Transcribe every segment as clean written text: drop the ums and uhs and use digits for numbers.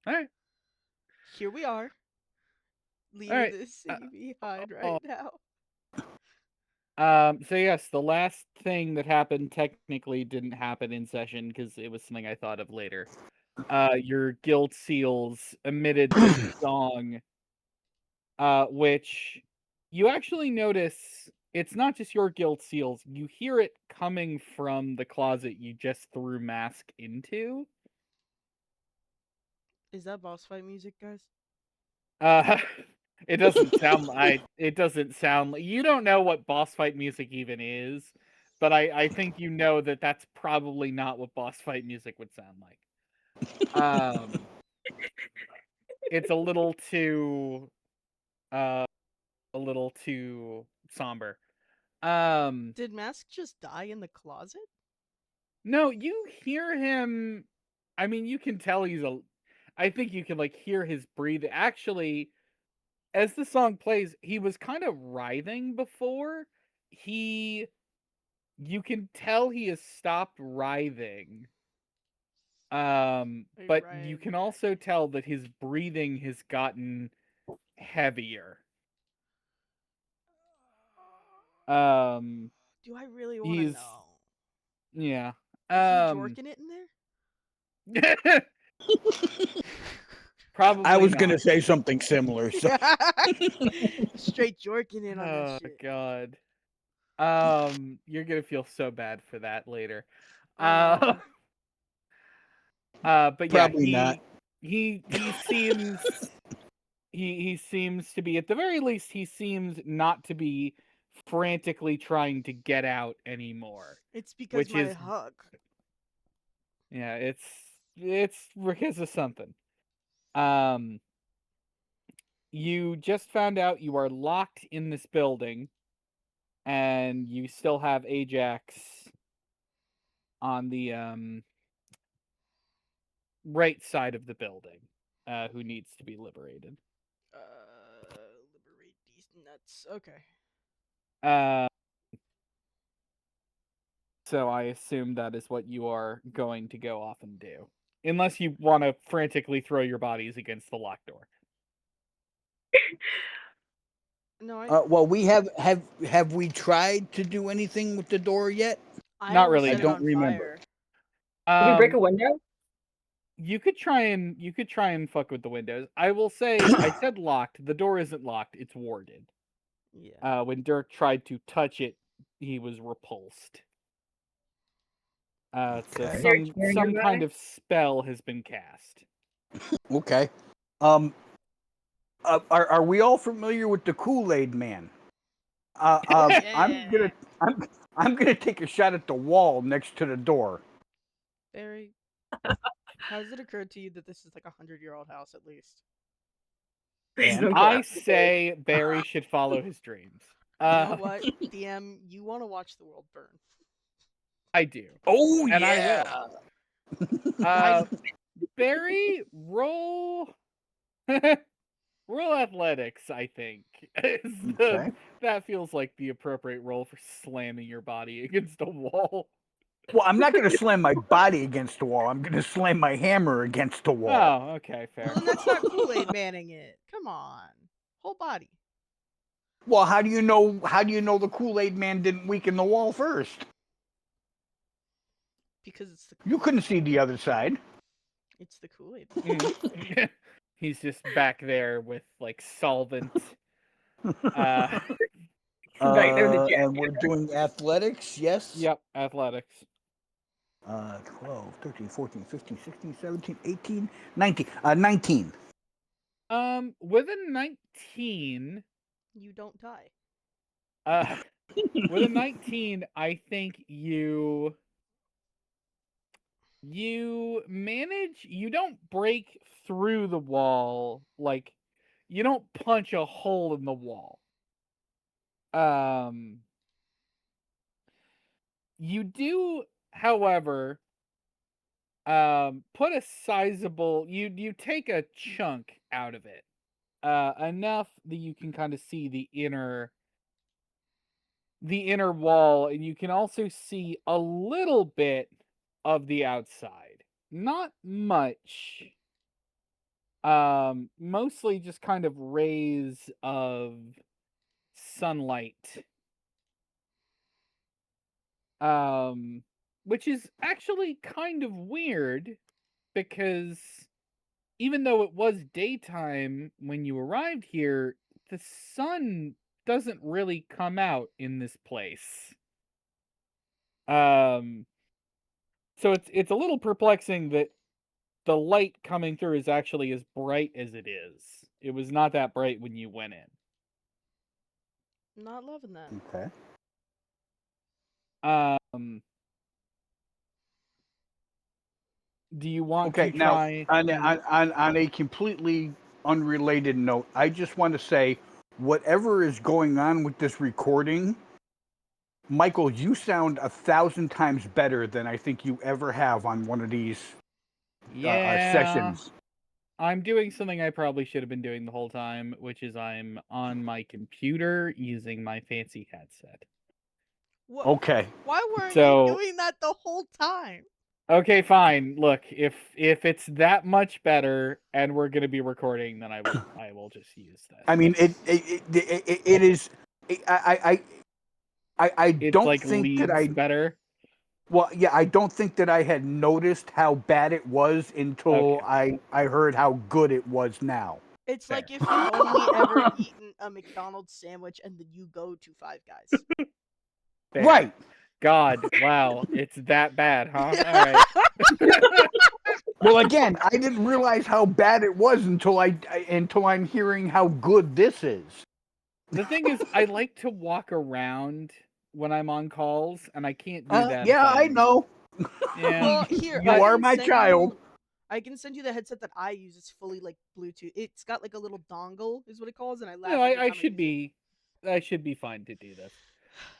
All right. Here we are, All leaving right. this Uh, city behind oh, right now. so yes, the last thing that happened technically didn't happen in session because it was something I thought of later. Your guild seals emitted this song, which you actually notice it's not just your guild seals. You hear it coming from the closet you just threw Mask into. Is that boss fight music, guys? Uh, it doesn't sound like it doesn't sound like you don't know what boss fight music even is, but I think you know that that's probably not what boss fight music would sound like. Um, it's uh a little too somber. Um, Did Mask just die in the closet? no, you hear him. I mean, you can tell he's a. I think you can like hear his breathing. Actually, as the song plays, he was kind of writhing before. He You can tell he has stopped writhing. Are you But you riding can back? also tell that his breathing has gotten heavier. Um Do I really want to he's know? yeah. Is he Um jorking it in there? I Probably was gonna not. say something similar. So Straight jorking it on that Oh shit. god. You're going to feel so bad for that later. Uh Oh, but yeah, probably not. he seems he seems to be, at the very least, he seems not to be frantically trying to get out anymore, it's because which my is, hug. yeah, it's because of something. Um, you just found out you are locked in this building, and you still have Ajax on the right side of the building, who needs to be liberated. Liberate these nuts. Okay. Uh, so I assume that is what you are going to go off and do. Unless you want to frantically throw your bodies against the locked door. No, Well, we have we tried to do anything with the door yet? I Not almost really, I set it no. don't on remember. fire. Did we break Um, a window? you could try and fuck with the windows. I will say, I said locked. The door isn't locked. It's warded. Yeah. When Dirk tried to touch it, he was repulsed. So Okay. some kind of spell has been cast. Okay. Um. Are we all familiar with the Kool-Aid Man? Yeah. I'm I'm gonna take a shot at the wall next to the door. Barry, has it occurred to you that this is like 100-year-old house at least? Please And don't I collapse. say Barry should follow his dreams. You know Uh, what, DM? You want to watch the world burn? I do, oh and I yeah. will. I Uh, Barry, roll roll athletics. I think is Okay. that feels like the appropriate roll for slamming your body against a wall. Well, I'm not gonna slam my body against the wall. I'm gonna slam my hammer against the wall. Oh, okay, well, fair. then that's not Kool-Aid manning it. Come on, whole body. Well, how do you know? How do you know the Kool-Aid Man didn't weaken the wall first? Because it's the You Kool-Aid couldn't see man. the other side. It's the Kool-Aid Mm. He's just back there with like solvent. Uh, Back there in the gym. And we're doing athletics. Yes. yep, athletics. 12, 13, 14, 15, 16, 17, 18, 19. 19. With a 19, man. You don't die. uh, with a 19, I think you don't break through the wall, like you don't punch a hole in the wall. Um, you do, however, put a sizable, you take a chunk out of it. Enough that you can kind of see the inner wall, and you can also see a little bit of the outside. Not much, Mostly just kind of rays of sunlight. Which is actually kind of weird because even though it was daytime when you arrived here, the sun doesn't really come out in this place. Um, so it's a little perplexing that the light coming through is actually as bright as it is. It was not that bright when you went in. Not loving that. Okay. Um, do you want Okay. to Now, try? on a completely unrelated note, I just want to say, whatever is going on with this recording, Michael, you sound 1,000 times better than I think you ever have on one of these Yeah, sessions. I'm doing something I probably should have been doing the whole time, which is I'm on my computer using my fancy headset. What? Okay. Why weren't So- you doing that the whole time? Okay, fine. Look, if it's that much better and we're gonna be recording, then I will just use this. I mean, it is. I It's don't like think that leads better. Well, yeah, I don't think that I had noticed how bad it was until I heard how good it was now. It's Fair. like if you've only ever eaten a McDonald's sandwich and then you go to Five Guys. Fair. Right. God, wow, it's that bad, huh? All right. Well, again, I didn't realize how bad it was until I'm hearing how good this is. The thing is, I like to walk around when I'm on calls, and I can't do that. Yeah, I if I'm- know. Yeah. Well, here You I are can my send child. you- I can send you the headset that I use. It's fully like Bluetooth. It's got like a little dongle, is what it calls, and I laugh. No, every I time should use it. I should be fine to do this.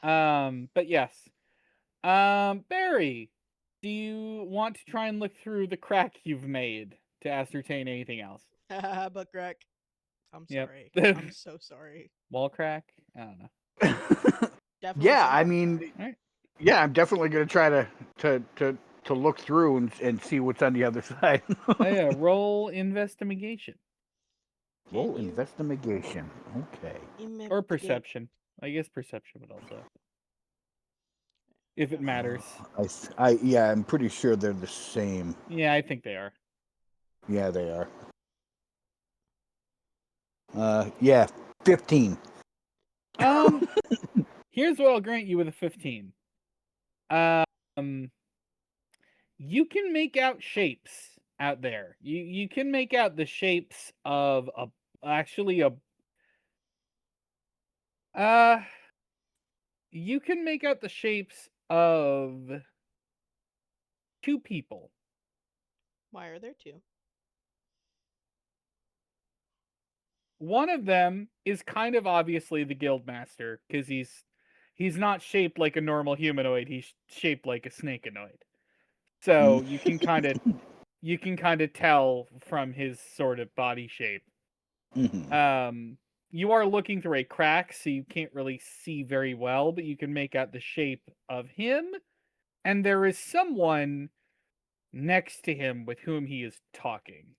But yes. Barry, do you want to try and look through the crack you've made to ascertain anything else? But crack. I'm Yep. sorry. I'm so sorry. Wall crack? I don't know. Definitely. Yeah, some I butt mean, crack. Alright. yeah, I'm definitely going to try to look through and see what's on the other side. Oh yeah, roll investigation. Roll Can you investigation. Okay. Or investigate? perception. I guess perception would also. If it matters. Yeah, I'm pretty sure they're the same. Yeah, I think they are. Yeah, they are. Yeah, 15. Here's what I'll grant you with a 15. You can make out shapes out there. You can make out the shapes of you can make out the shapes of two people. Why are there two? One of them is kind of obviously the guildmaster because he's not shaped like a normal humanoid. He's shaped like a snakeanoid. So you can kind of tell from his sort of body shape. Mhm. You are looking through a crack, so you can't really see very well, but you can make out the shape of him, and there is someone next to him with whom he is talking.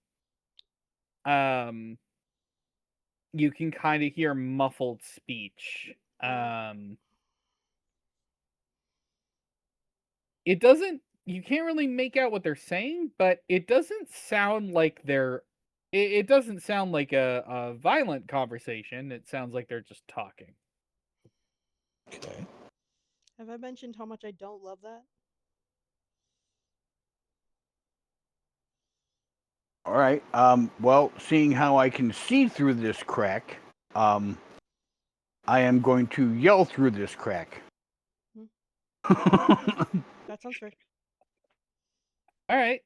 You can kind of hear muffled speech. It doesn't. You can't really make out what they're saying, but it doesn't sound like they're. It doesn't sound like a violent conversation. It sounds like they're just talking. Okay. Have I mentioned how much I don't love that? All right. Well, seeing how I can see through this crack, I am going to yell through this crack. That sounds fair. All right.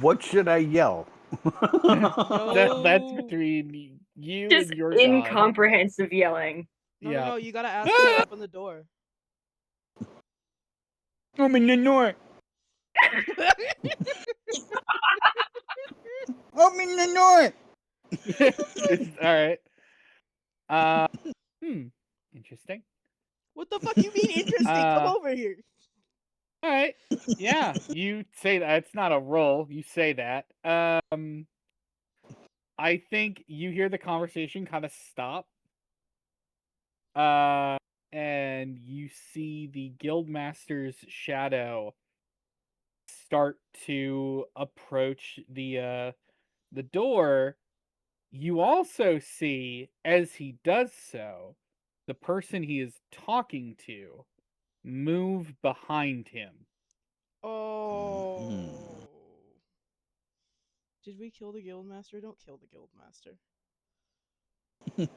What should I yell? That's No. between you Just and your god. incomprehensive yelling. No, Yeah. no, you gotta ask him to open the door. I'm in the north. I'm in the north. All right. Interesting. What the fuck you mean interesting? Come over here. All right. Yeah, you say that. It's not a roll. You say that. I think you hear the conversation kind of stop. Uh, and you see the guildmaster's shadow start to approach the door. You also see, as he does so, the person he is talking to move behind him. Oh. Did we kill the guildmaster? Don't kill the guildmaster.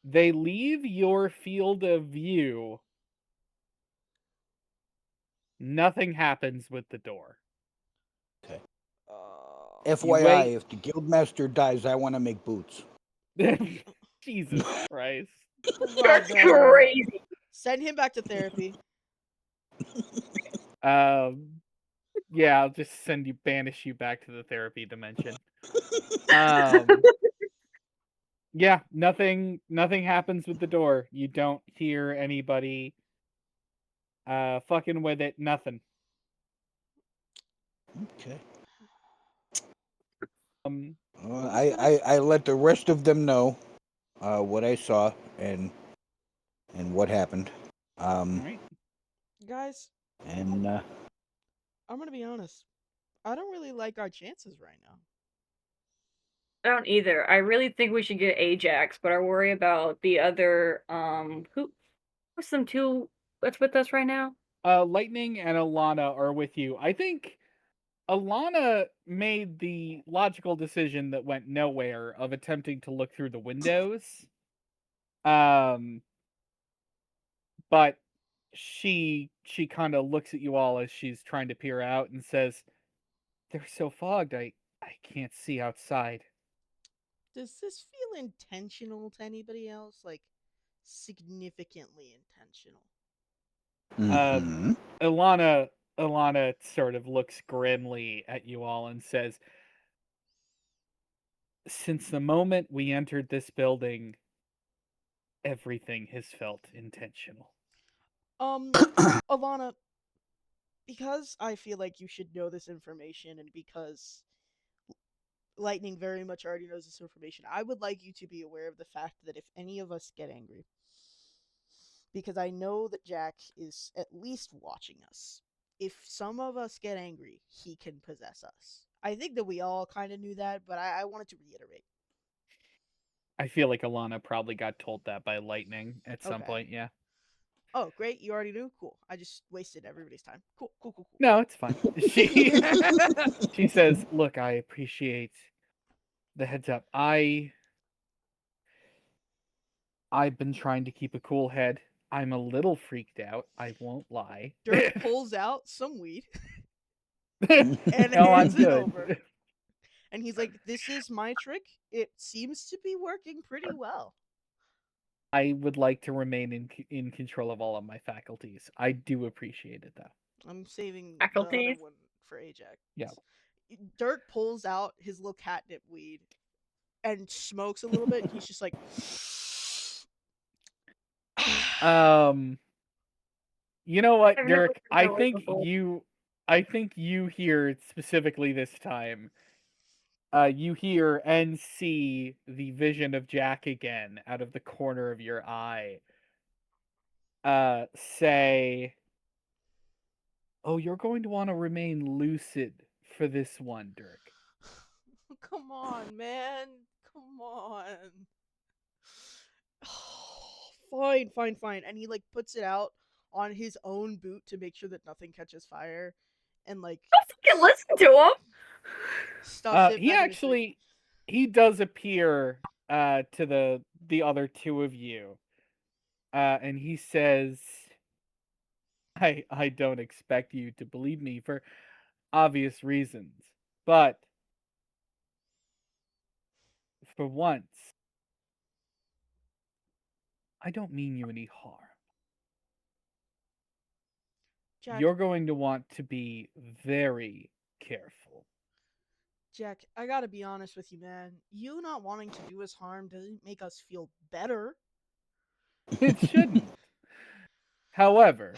They leave your field of view. Nothing happens with the door. Okay. You FYI, wait. if the guildmaster dies, I want to make boots. Jesus Christ. Right That's then, right. crazy. Send him back to therapy. Yeah, I'll just banish you back to the therapy dimension. Yeah, nothing happens with the door. You don't hear anybody fucking with it, nothing. Okay. Um I let the rest of them know what I saw and what happened. all right. Guys, And I'm gonna be honest. I don't really like our chances right now. I don't either. I really think we should get Ajax, but I worry about the other who's some two that's with us right now? Lightning and Alana are with you. I think Alana made the logical decision that went nowhere of attempting to look through the windows. But she kind of looks at you all as she's trying to peer out and says, "They're so fogged, I can't see outside." Does this feel intentional to anybody else? Like, significantly intentional? mhm. Alana sort of looks grimly at you all and says, "Since the moment we entered this building, everything has felt intentional." Alana, because I feel like you should know this information and because Lightning very much already knows this information, I would like you to be aware of the fact that if any of us get angry, because I know that Jack is at least watching us, if some of us get angry, he can possess us. I think that we all kind of knew that, but I wanted to reiterate. I feel like Alana probably got told that by Lightning at some Okay. point, yeah. Oh, great. You already knew? Cool. I just wasted everybody's time. Cool, cool, cool, cool. No, it's fine. She says, "Look, I appreciate the heads up. I've been trying to keep a cool head. I'm a little freaked out, I won't lie." Dirk pulls out some weed No, and I'm hands it good. over. And he's like, "This is my trick. It seems to be working pretty well." I would like to remain in control of all of my faculties. I do appreciate it, though. I'm saving the other Faculties? one for Ajax. Yeah. Dirk pulls out his little catnip weed and smokes a little bit. He's just like, Um, you know what, I've never Dirk? felt that way before. I think you hear specifically this time. You hear and see the vision of Jack again out of the corner of your eye. Say, "Oh, you're going to want to remain lucid for this one, Dirk." "Come on, man. Come on." Fine, fine, fine. And he like puts it out on his own boot to make sure that nothing catches fire and like Don't fucking listen to him. stuffs it He back in his sleeve. actually he does appear to the other two of you. And he says, I don't expect you to believe me for obvious reasons, but for once, I don't mean you any harm. Jack, You're going to want to be very careful." Jack, I gotta be honest with you, man. You not wanting to do us harm doesn't make us feel better. It shouldn't. However,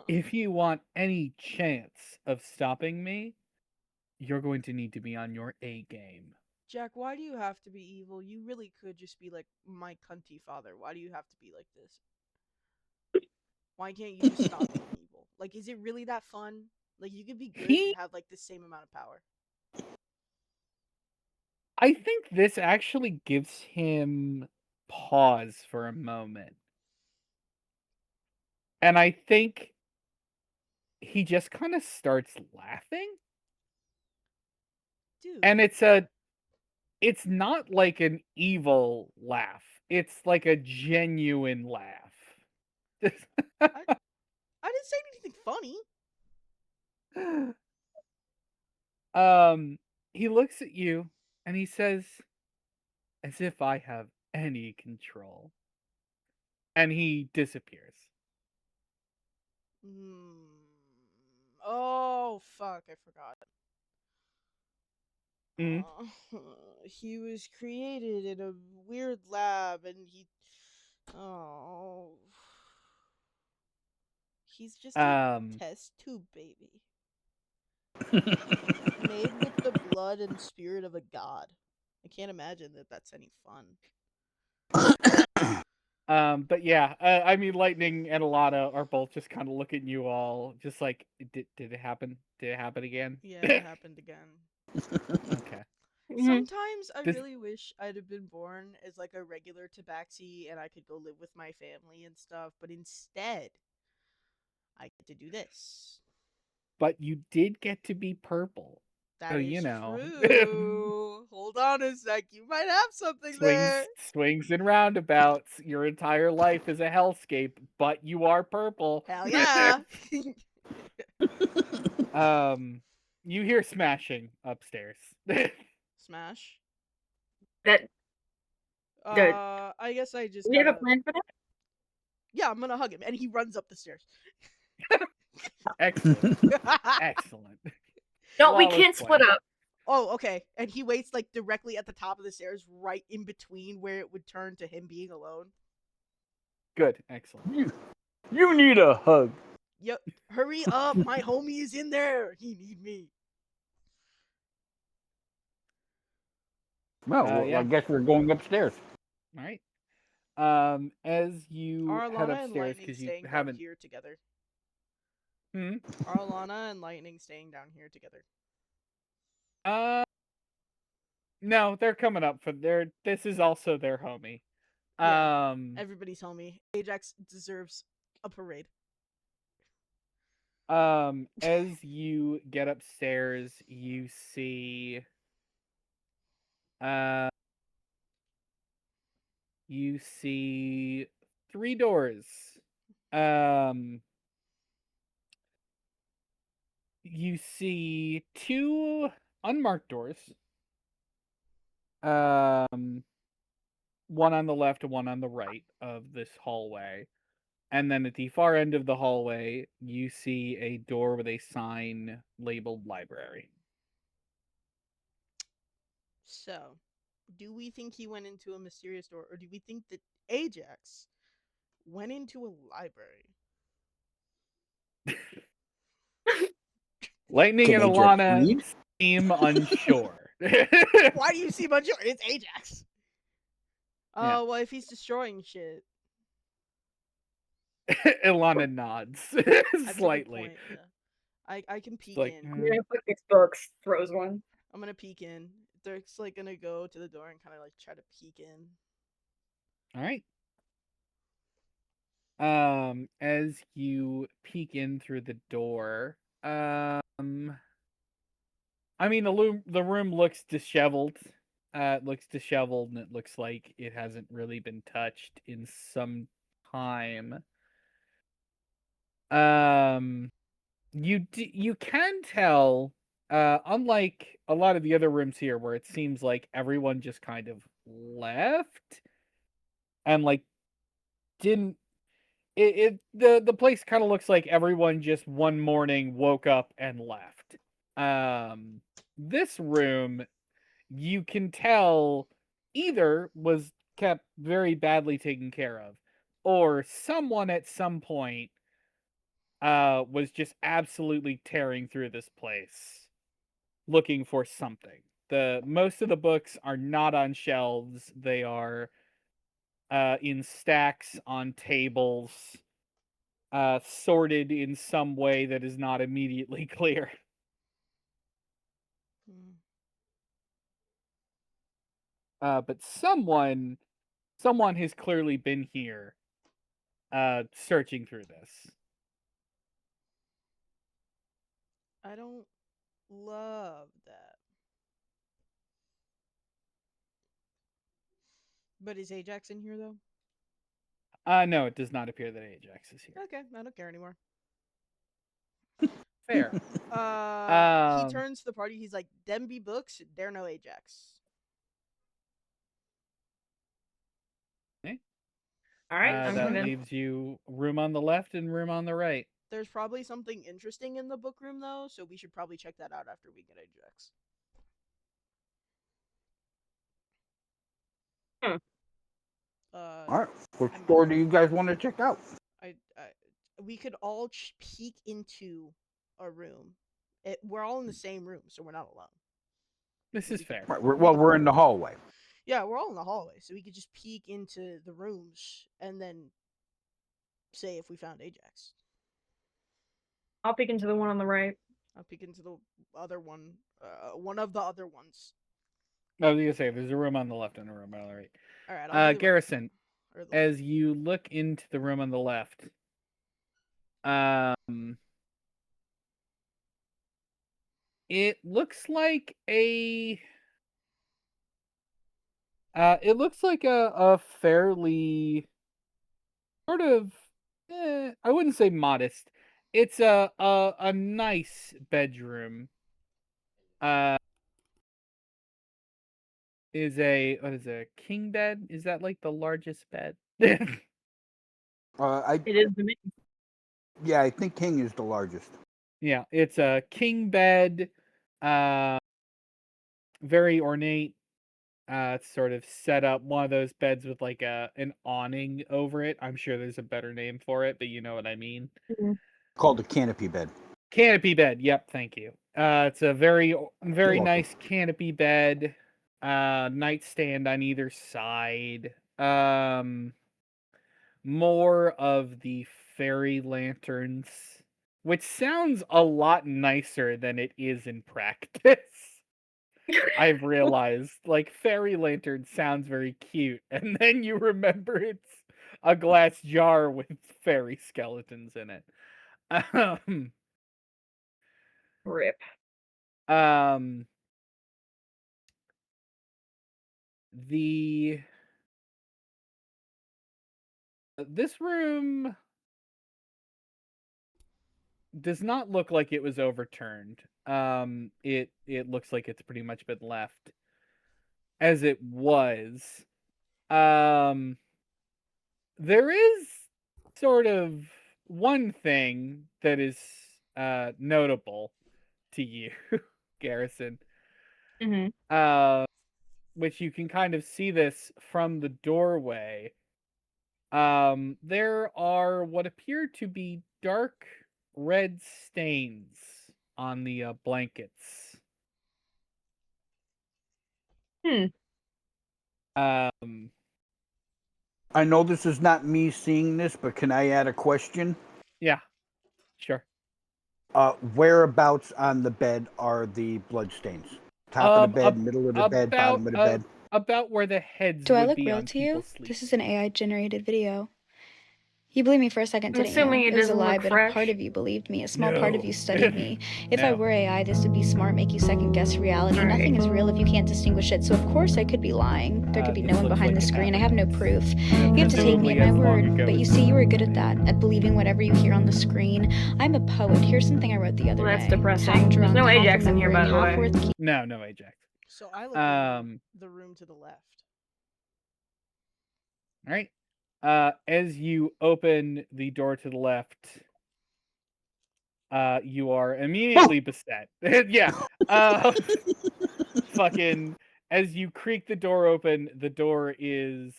if you want any chance of stopping me, you're going to need to be on your A game. Jack, why do you have to be evil? You really could just be like my cunty father. Why do you have to be like this? Why can't you just stop being evil? Like, is it really that fun? Like, you could be good and He, have like the same amount of power. I think this actually gives him pause for a moment. And I think he just kind of starts laughing. Dude, And it's not like an evil laugh. It's like a genuine laugh. I didn't say anything funny. He looks at you and he says, as if I have any control. And he disappears. Oh, fuck, I forgot. Mm. He was created in a weird lab and he. Oh. He's just a Um, test tube baby. Made with the blood and spirit of a god. I can't imagine that that's any fun. but yeah, I mean, Lightning and Alana are both just kind of looking at you all, just like, did it happen? Did it happen again? Yeah, it happened again. Okay. Sometimes I This, really wish I'd have been born as like a regular tabaxi and I could go live with my family and stuff, but instead, I get to do this. but you did get to be purple. So, That you is know, true. Hold on a sec. You might have something there. swings and roundabouts. Your entire life is a hellscape, but you are purple. Hell yeah. You hear smashing upstairs. Smash. That the I guess I just we have a gotta. plan for that. Yeah, I'm gonna hug him, and he runs up the stairs. Excellent. Excellent. No, we Flawless can't split plan. up. Oh, okay. And he waits like directly at the top of the stairs, right in between where it would turn to him being alone. Good. Excellent. You need a hug. Yep. Hurry up, my homie is in there. He need me. Well, Yeah. I guess we're going upstairs. All right. As you Are head Alana and upstairs, Lightning because you staying down haven't. here together? Hmm? Are Alana and Lightning staying down here together? No, they're coming up for their. This is also their homie. Yeah. Um, Everybody's homie. Ajax deserves a parade. as you get upstairs, you see. You see 3 doors. You see 2 unmarked doors. One on the left and one on the right of this hallway. And then at the far end of the hallway, you see a door with a sign labeled library. So, do we think he went into a mysterious door, or do we think that Ajax went into a library? Lightning Can and Ajax Alana read? seem unsure. Why do you see much? It's Ajax. Yeah. Well, if he's destroying shit, Ilana nods that's a good slightly. point. Yeah. I can peek Like, in. I'm gonna put these books. Throws one. I'm gonna peek in. Dirk's like gonna go to the door and kind of like try to peek in. all right. As you peek in through the door, I mean the room looks disheveled. It looks disheveled, and it looks like it hasn't really been touched in some time. You can tell, unlike a lot of the other rooms here, where it seems like everyone just kind of left and like didn't. The place kind of looks like everyone just one morning woke up and left. This room, you can tell, either was kept very badly taken care of, or someone at some point was just absolutely tearing through this place, looking for something. Most of the books are not on shelves; they are in stacks on tables, sorted in some way that is not immediately clear. Hmm. But someone has clearly been here, searching through this. I don't love that. But is Ajax in here though? No, it does not appear that Ajax is here. Okay, I don't care anymore. Fair. He Um, turns to the party. He's like, "Dem be books, dare no Ajax." okay. All right, I'm That convinced. leaves you room on the left and room on the right. There's probably something interesting in the book room though, so we should probably check that out after we get Ajax. Hmm. All right. What I'm- store do you guys want to check out? We could all peek into a room. We're all in the same room, so we're not alone. This is fair. Right, we're in the hallway. Yeah, we're all in the hallway, so we could just peek into the rooms and then say if we found Ajax. I'll peek into the one on the right. I'll peek into the other one, one of the other ones. I was gonna say there's a room on the left and a room on the right. All right, I'll do the Garrison, right, or the as you look into the room on the left, it looks like a fairly sort of I wouldn't say modest. It's a nice bedroom. Is a what is a king bed? Is that like the largest bed? It is the mini. Yeah, I think king is the largest. Yeah, it's a king bed. Very ornate. It's sort of set up one of those beds with like an awning over it. I'm sure there's a better name for it, but you know what I mean. Called a canopy bed. Canopy bed. Yep, thank you. It's a very welcome. nice canopy bed. Nightstand on either side. More of the fairy lanterns, which sounds a lot nicer than it is in practice. I've realized, like, fairy lantern sounds very cute, and then you remember it's a glass jar with fairy skeletons in it. Rip. This room does not look like it was overturned. It looks like it's pretty much been left as it was. There is sort of one thing that is notable to you, Garrison. Mm-hmm. Which you can kind of see this from the doorway. There are what appear to be dark red stains on the blankets. Um, I know this is not me seeing this, but can I add a question? Yeah, sure. Whereabouts on the bed are the bloodstains? Top of the bed, middle of the bed, bottom of the bed? About where the heads Do I would look be real on to you? people's sleeves. This is an AI-generated video. You believed me for a second, I'm didn't assuming you? it It was a doesn't lie, look but fresh. a part of you believed me. A small part of No. you studied me. If I No. were AI, this would be smart, make you second-guess reality. All right. Nothing is real if you can't distinguish it, so of course I could be lying. There could be This no one looks behind like the it screen. I have happened. no proof. You have to take me Presumably at my as long word. ago But you as see, you were good at yesterday. that, at believing whatever you hear on the screen. I'm a poet. Here's something I wrote the other Well, that's day. depressing. Half There's drunk, no half Ajax in here, by remembering, the half way. worth No Ajax. So I looked into the room to the left. All right. As you open the door to the left, you are immediately beset. Yeah. Fucking as you creak the door open, the door is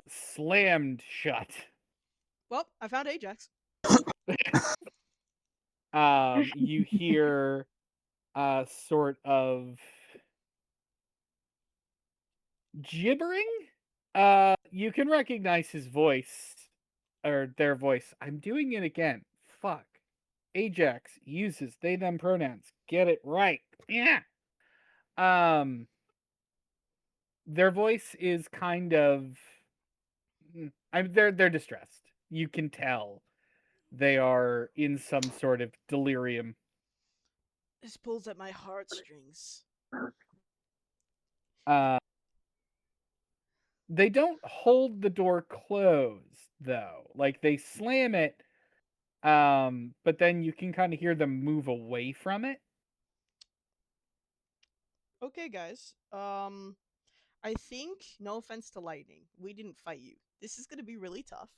slammed shut. Well, I found Ajax. You hear sort of gibbering. You can recognize his voice or their voice. I'm doing it again. Fuck. Ajax uses they them pronouns. Get it right. Yeah. Um their voice is kind of they're distressed. You can tell they are in some sort of delirium. This pulls at my heartstrings. Uh they don't hold the door closed though. Like they slam it, but then you can kind of hear them move away from it. Okay, guys. I think, no offense to Lightning, we didn't fight you. This is gonna be really tough.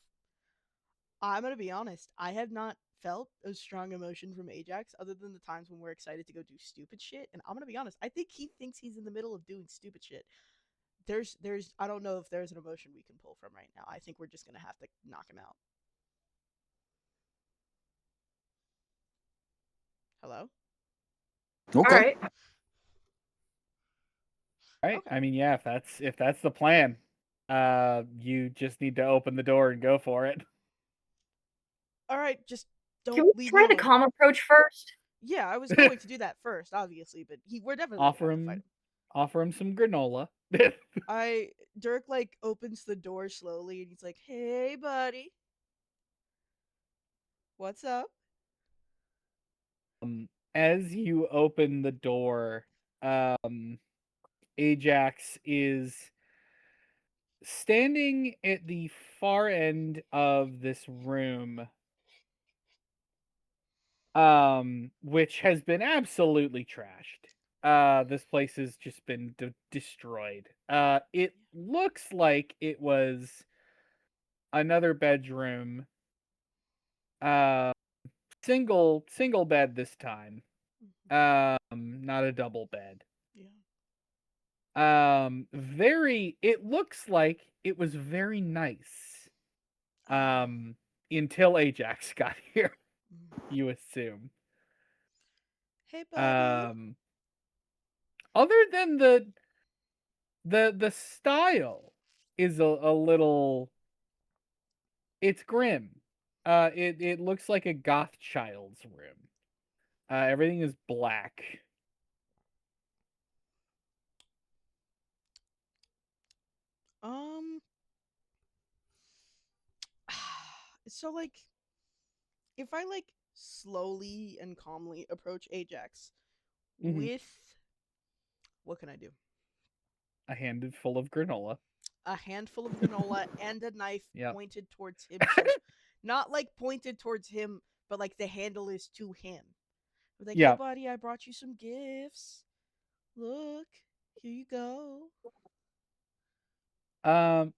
I'm gonna be honest. I have not felt a strong emotion from Ajax other than the times when we're excited to go do stupid shit. And I'm gonna be honest. I think he thinks he's in the middle of doing stupid shit. I don't know if there's an emotion we can pull from right now. I think we're just gonna have to knock him out. Hello. All Okay. right. Right? Okay. I mean, yeah, if that's the plan, you just need to open the door and go for it. All right. Just Can don't we leave me try the alone. calm approach first? Yeah, I was going to do that first, obviously, but we're definitely gonna offer have to fight him him. offer him some granola. Dirk like opens the door slowly and he's like, "Hey, buddy, what's up?" As you open the door, um Ajax is standing at the far end of this room, which has been absolutely trashed. This place has just been destroyed. It looks like it was another bedroom, uh single bed this time, not a double bed. Yeah. Very, it looks like it was very nice, Oh. um until Ajax got here, Mm. you assume. Hey, buddy. um Other than the style is a little, it's grim. It looks like a goth child's room. Everything is black. Um. So like, if I like slowly and calmly approach Ajax Mhm. with what can I do? A hand full of granola. A handful of granola and a knife Yep. pointed towards him. So not like pointed towards him, but like the handle is to him. Like, hey, Yep. buddy, I brought you some gifts. Look, here you go.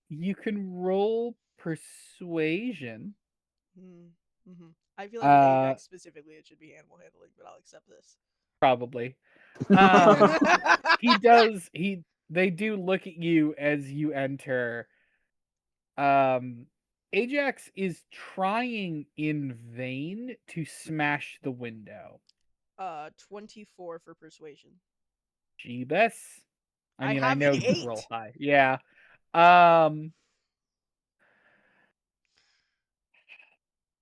You can roll persuasion. Mm-hmm. I feel like with Uh, Ajax specifically, it should be animal handling, but I'll accept this. Probably. Um, he does. They do look at you as you enter. Um, Ajax is trying in vain to smash the window. 24 for persuasion. Jeebus. I I mean, I have know an you roll 8. high. Yeah. Um,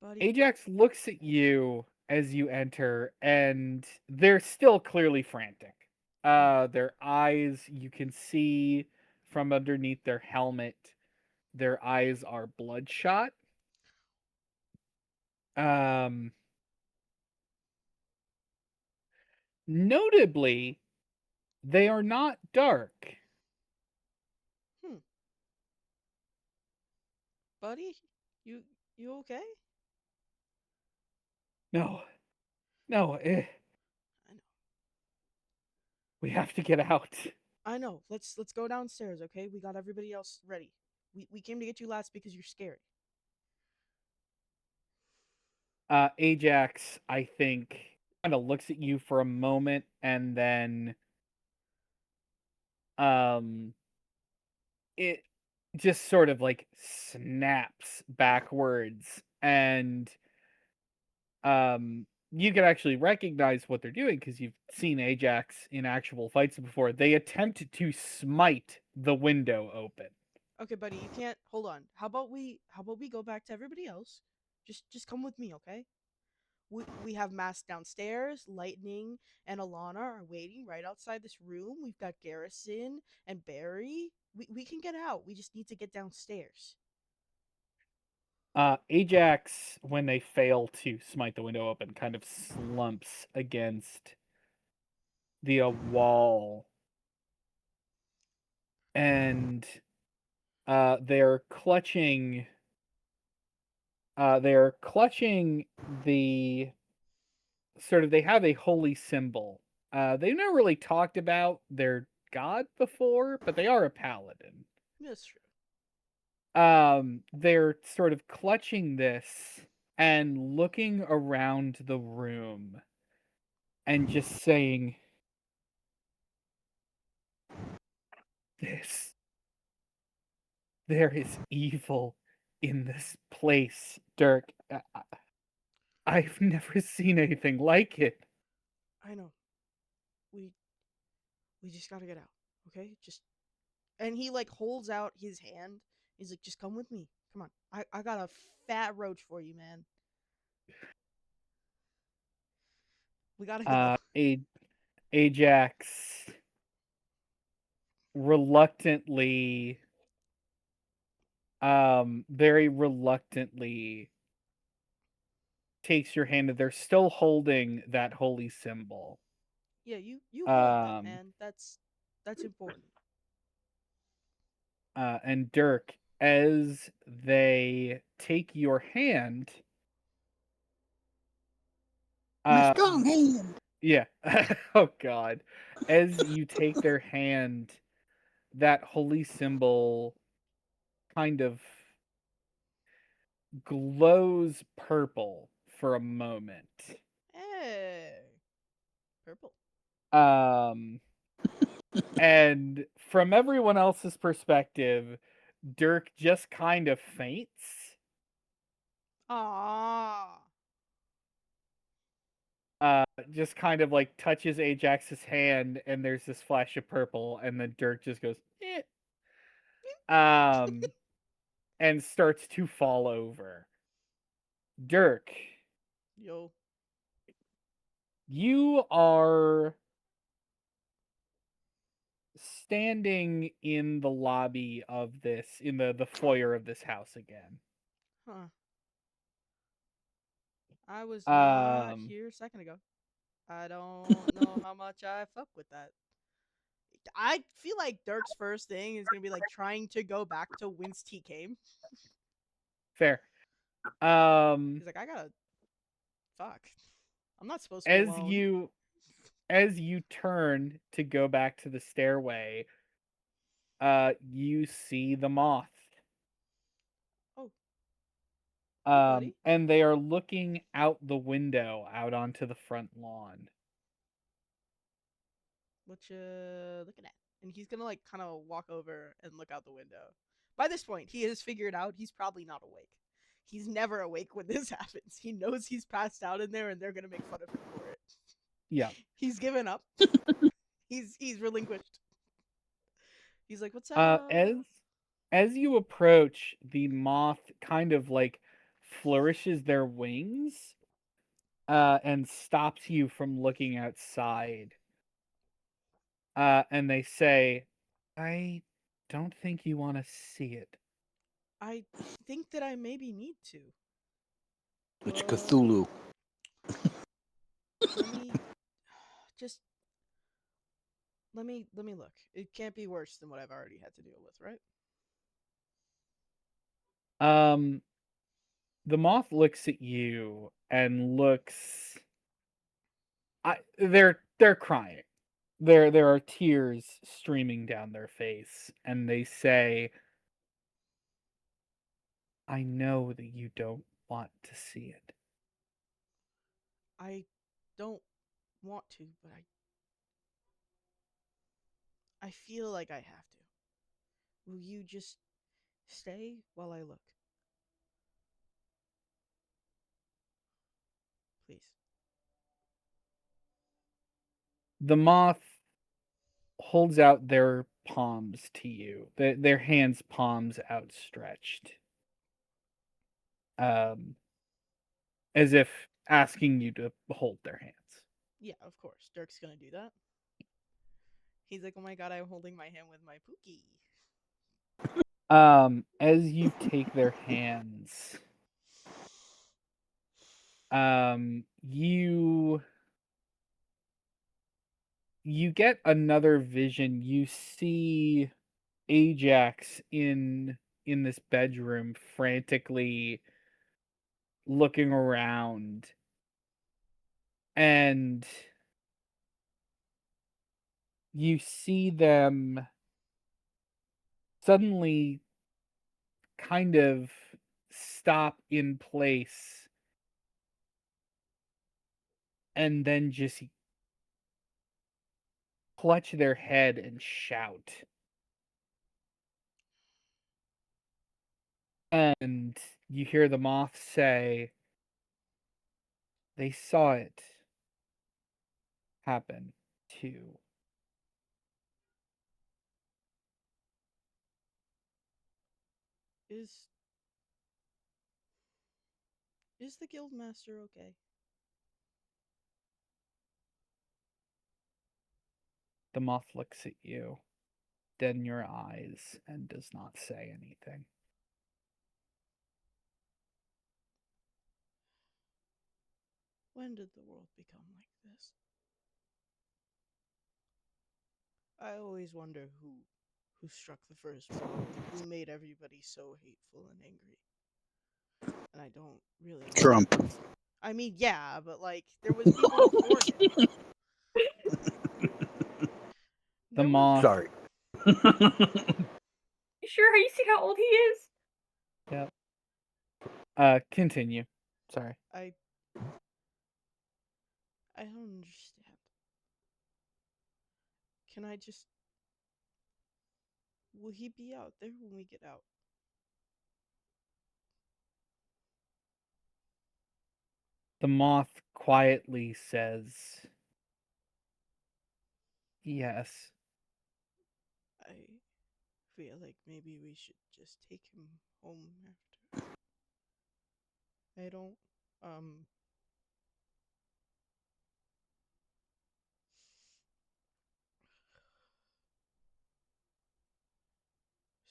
Buddy. Ajax looks at you as you enter, and they're still clearly frantic. Mm. Their eyes, you can see from underneath their helmet, their eyes are bloodshot. Um, Notably, they are not dark. Hmm. Buddy, you you okay? No, no, I know. we have to get out. I know. Let's go downstairs, okay? We got everybody else ready. We came to get you last because you're scary. Ajax, I think, kind of looks at you for a moment and then um it just sort of like snaps backwards, and you can actually recognize what they're doing because you've seen Ajax in actual fights before. They attempt to smite the window open. Okay, buddy, you can't. Hold on. How about we go back to everybody else? Just come with me, okay? We have masks downstairs. Lightning and Alana are waiting right outside this room. We've got Garrison and Barry. We can get out. We just need to get downstairs. Ajax, when they fail to smite the window open, kind of slumps against the wall, and they're clutching. They're clutching the sort of. They have a holy symbol. They've never really talked about their god before, but they are a paladin. That's true. They're sort of clutching this and looking around the room and just saying, this, there is evil in this place, Dirk. I've never seen anything like it. I know. We we just gotta get out, okay? Just and he like holds out his hand. He's like, just come with me. Come on. I got a fat roach for you, man. We gotta go. A Ajax reluctantly, very reluctantly takes your hand, and they're still holding that holy symbol. Yeah, you hold that, Um, man. That's important. and Dirk, as they take your hand, My uh, strong hand. yeah, oh God, as you take their hand, that holy symbol kind of glows purple for a moment. Hey, purple. Um, and from everyone else's perspective, Dirk just kind of faints. Ah, Just kind of like touches Ajax's hand, and there's this flash of purple, and then Dirk just goes, eh. Um, and starts to fall over. Dirk, yo. you are standing in the lobby of this, in the foyer of this house again. Huh. I was not Um, here a second ago. I don't know how much I fuck with that. I feel like Dirk's first thing is gonna be like trying to go back to whence he came. fair. Um, He's like, I gotta fuck. I'm not supposed to be as alone. you as you turn to go back to the stairway, you see the moth. Oh, hey buddy. And they are looking out the window out onto the front lawn. What you looking at? And he's gonna like kind of walk over and look out the window. By this point, he has figured out he's probably not awake. He's never awake when this happens. He knows he's passed out in there and they're gonna make fun of him for it. Yeah. He's given up. He's relinquished. He's like, "What's Uh, up?" as as you approach, the moth kind of like flourishes their wings, and stops you from looking outside. And they say, "I don't think you want to see it." I think that I maybe need to. It's Um, Cthulhu. let me just let me look. It can't be worse than what I've already had to deal with, right? Um, the moth looks at you and looks. They're crying. There are tears streaming down their face, and they say, "I know that you don't want to see it." I don't want to, but I feel like I have to. Will you just stay while I look? The moth holds out their palms to you, their hands' palms outstretched, um, as if asking you to hold their hands. Yeah, of course. Dirk's gonna do that. He's like, oh my god, I'm holding my hand with my pookie. As you take their hands, you get another vision. You see Ajax in this bedroom frantically looking around, and you see them suddenly kind of stop in place and then just clutch their head and shout. And you hear the moth say, they saw it happen too. Is the guild master okay? The moth looks at you, dead in your eyes, and does not say anything. When did the world become like this? I always wonder who struck the first blow and who made everybody so hateful and angry. And I don't really know. Trump. I mean, yeah, but like there was people before him. The There was moth. Sorry. You sure? You see how old he is? Yep. Continue. Sorry. I don't understand. Can I just will he be out there when we get out? The moth quietly says, yes. I feel like maybe we should just take him home after. I don't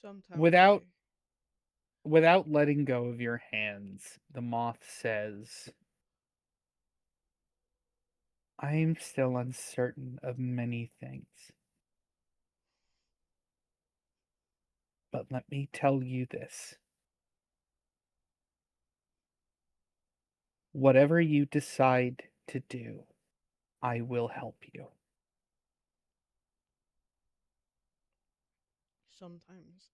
sometimes Without letting go of your hands, the moth says, I am still uncertain of many things. But let me tell you this. Whatever you decide to do, I will help you. sometimes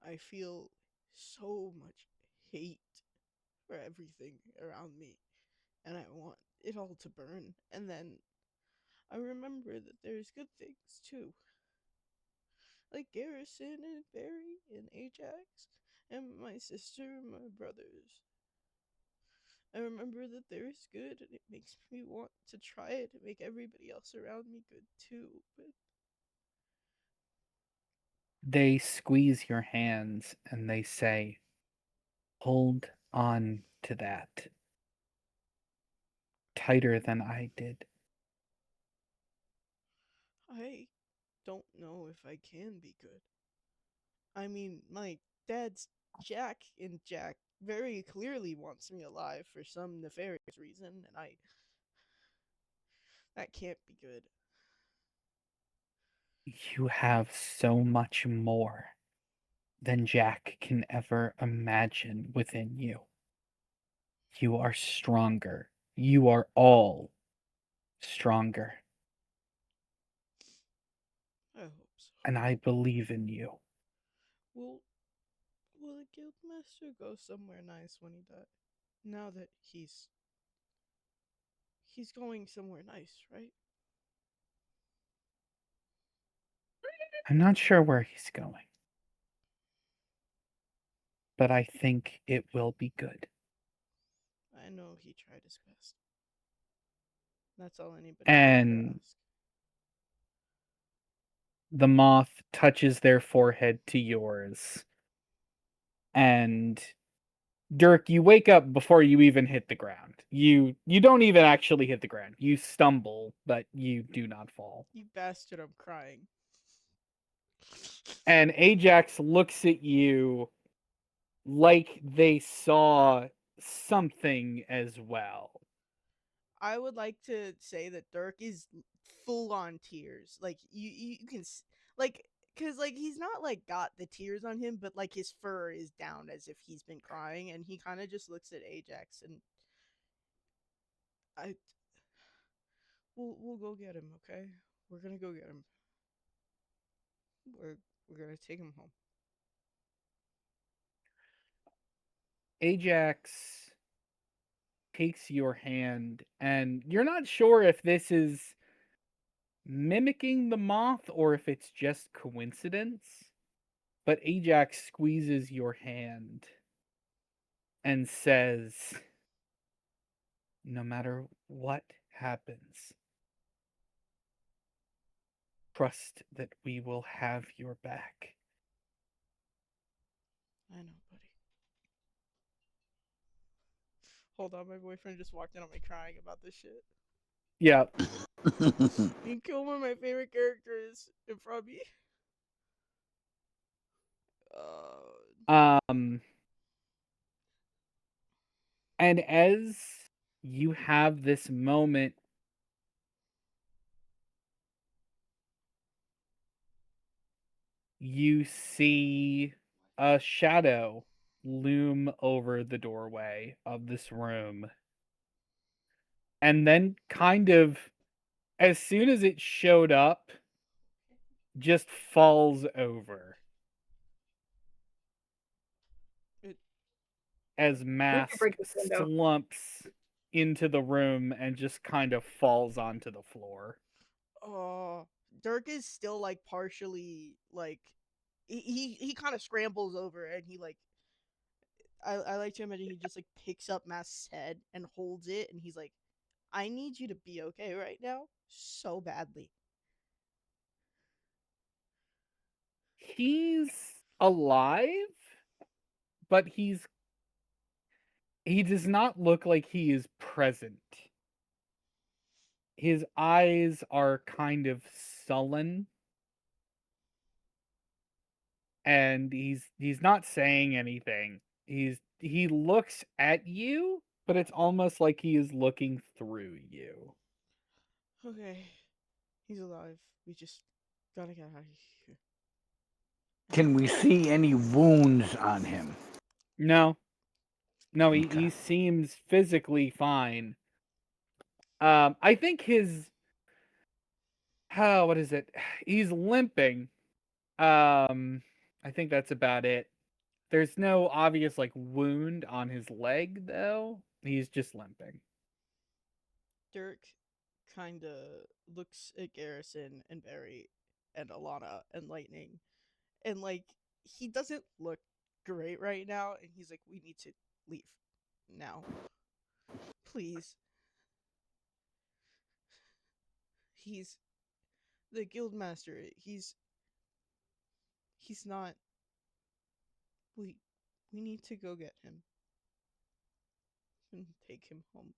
I feel so much hate for everything around me and I want it all to burn. And then I remember that there's good things too. Like Garrison and Barry and Ajax and my sister and my brothers. I remember that there's good and it makes me want to try it to make everybody else around me good too. But They squeeze your hands and they say, hold on to that. Tighter than I did. I don't know if I can be good. I mean, my dad's Jack, and Jack very clearly wants me alive for some nefarious reason, and that can't be good. You have so much more than Jack can ever imagine within you. You are stronger. You are all stronger. I hope so. And I believe in you. Will will the guildmaster go somewhere nice when he dies? Now that he's going somewhere nice, right? I'm not sure where he's going, but I think it will be good. I know he tried his best. That's all anybody could ever And ask. the moth touches their forehead to yours. And Dirk, you wake up before you even hit the ground. You don't even actually hit the ground. You stumble, but you do not fall. You bastard, I'm crying. And Ajax looks at you like they saw something as well. I would like to say that Dirk is full on tears. Like you can like cuz like he's not like got the tears on him, but like his fur is down as if he's been crying, and he kind of just looks at Ajax, and I we'll go get him, okay? We're going to go get him. We're we're going to take him home. Ajax takes your hand, and you're not sure if this is mimicking the moth or if it's just coincidence. But Ajax squeezes your hand and says, no matter what happens, trust that we will have your back. I know, buddy. Hold on, my boyfriend just walked in on me crying about this shit. Yeah. You killed one of my favorite characters in front of me. Um and as you have this moment, you see a shadow loom over the doorway of this room. And then kind of as soon as it showed up, just falls over It, as We can Mask break this window. slumps into the room and just kind of falls onto the floor. Dirk is still like partially like he kind of scrambles over, and he like I like to imagine he just like picks up Mask's head and holds it, and he's like, I need you to be okay right now so badly. He's alive, but he does not look like he is present. His eyes are kind of sullen, and he's not saying anything. He looks at you, but it's almost like he is looking through you. Okay, he's alive. We just gotta get out of here. Can we see any wounds on him? No. No, he Okay. seems physically fine. I think his what is it? He's limping. I think that's about it. There's no obvious like wound on his leg though. He's just limping. Dirk kind of looks at Garrison and Barry and Alana and Lightning, and like he doesn't look great right now, and he's like, we need to leave now, please. He's the guild master. He's not. We need to go get him and take him home.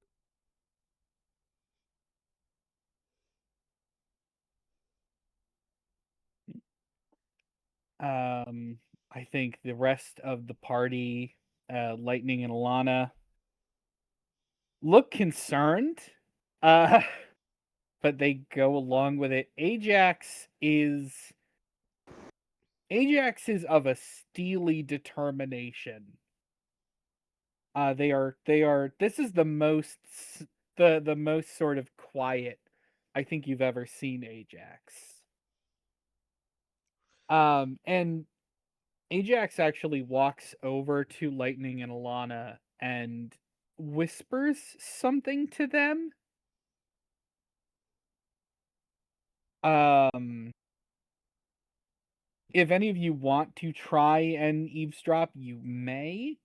I think the rest of the party, Lightning and Alana, look concerned. Uh, but they go along with it. Ajax is of a steely determination. They are this is the most the most sort of quiet I think you've ever seen Ajax. And Ajax actually walks over to Lightning and Alana and whispers something to them. Um, if any of you want to try and eavesdrop, you may.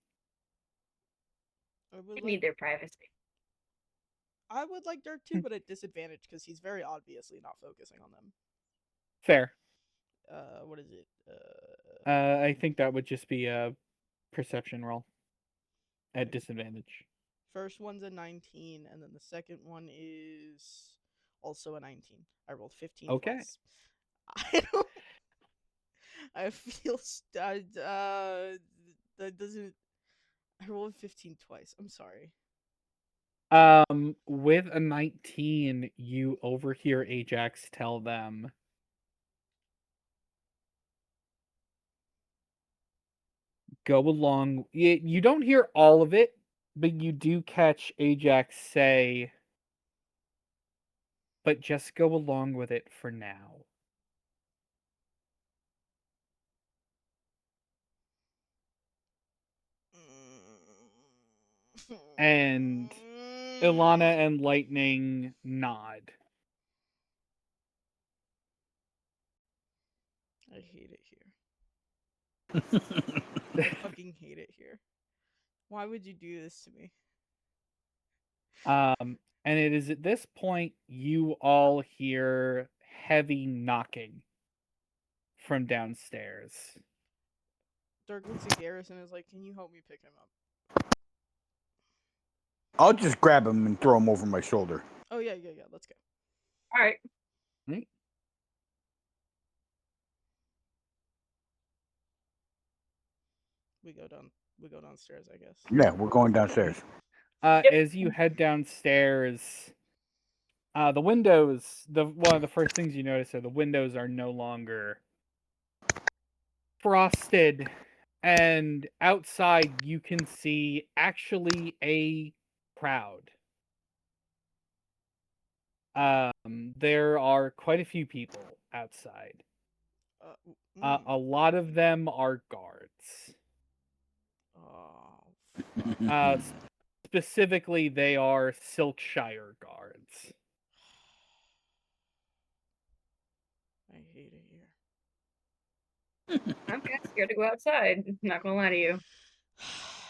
I would They need like their privacy. I would like Dirk too, but at disadvantage because he's very obviously not focusing on them. Fair. What is it? I think that would just be a perception roll at disadvantage. First one's a 19, and then the second one is also a 19. I rolled 15 Okay. twice. I don't. I feel that doesn't. I rolled 15 twice. I'm sorry. With a 19, you overhear Ajax tell them, go along. You don't hear all of it, but you do catch Ajax say, but just go along with it for now. And Ilana and Lightning nod. I hate it here. I fucking hate it here. Why would you do this to me? And it is at this point you all hear heavy knocking from downstairs. Dirk looks at Garrison and is like, "Can you help me pick him up?" I'll just grab him and throw him over my shoulder. Oh yeah. Let's go. All right. Right? We go down. We go downstairs, I guess. Yeah, we're going downstairs. Yep. As you head downstairs, the windows, one of the first things you notice are the windows are no longer frosted, and outside you can see actually a crowd. There are quite a few people outside. A lot of them are guards. Oh. Specifically, they are Silkshire guards. I hate it here. I'm kind of scared to go outside. Not gonna lie to you.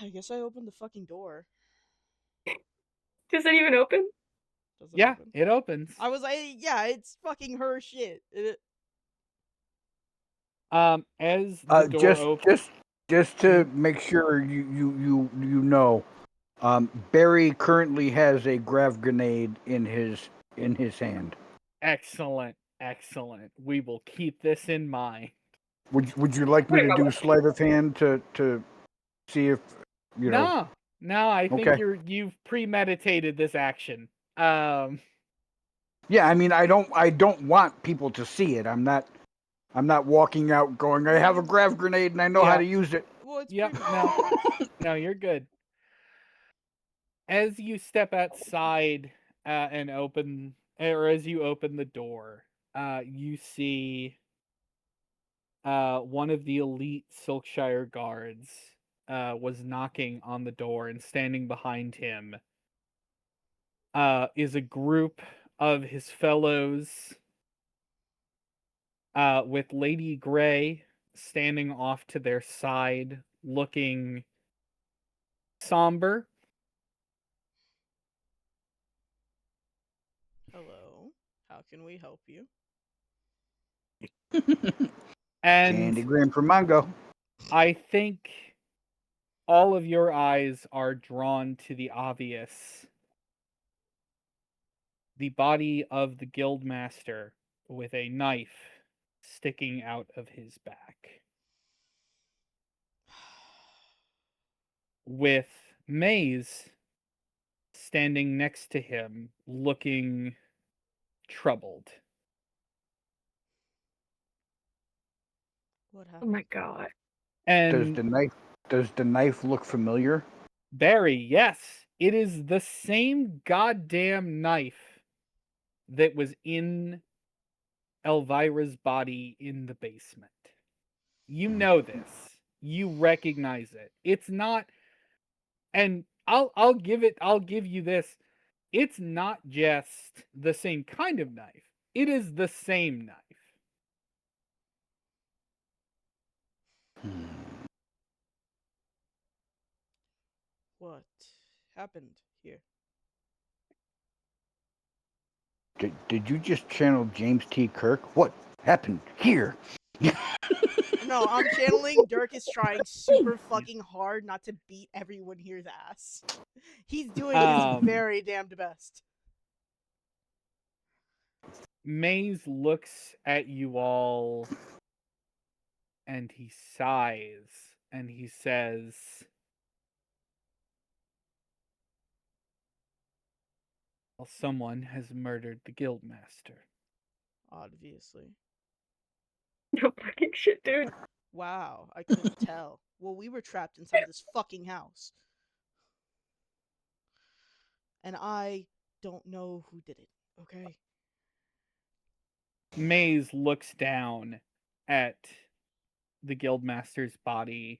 I guess I opened the fucking door. Does it even open? Does it Yeah, open? it opens. I was like, yeah, it's fucking her shit. As the door opens, just to make sure you know, Barry currently has a grav grenade in his hand. excellent. We will keep this in mind. Would you like me to do sleight of hand to see if you know? No, I think Okay. you've premeditated this action. Yeah, I mean, I don't want people to see it. I'm not walking out going, I have a grav grenade and I know how to use it. Well, it's Yep, no, you're good. As you step outside and open, or as you open the door, you see one of the elite Silkshire guards was knocking on the door, and standing behind him is a group of his fellows, with Lady Grey standing off to their side, looking somber. Hello. How can we help you? Candy And gram for mango. I think all of your eyes are drawn to the obvious. The body of the guildmaster with a knife sticking out of his back, with Maze standing next to him, looking troubled. What Oh happened? my god. And Does the knife look familiar? Barry, yes, it is the same goddamn knife that was in Elvira's body in the basement. You know this. You recognize it. It's not, and I'll give you this. It's not just the same kind of knife. It is the same knife. What happened here? Did you just channel James T. Kirk? What happened here? No, I'm channeling Dirk is trying super fucking hard not to beat everyone here's ass. He's doing his very damned best. Maze looks at you all and he sighs and he says, well, someone has murdered the guildmaster. Obviously. No fucking shit, dude. Wow, I couldn't tell. Well, we were trapped inside this fucking house. And I don't know who did it, okay? Maze looks down at the guildmaster's body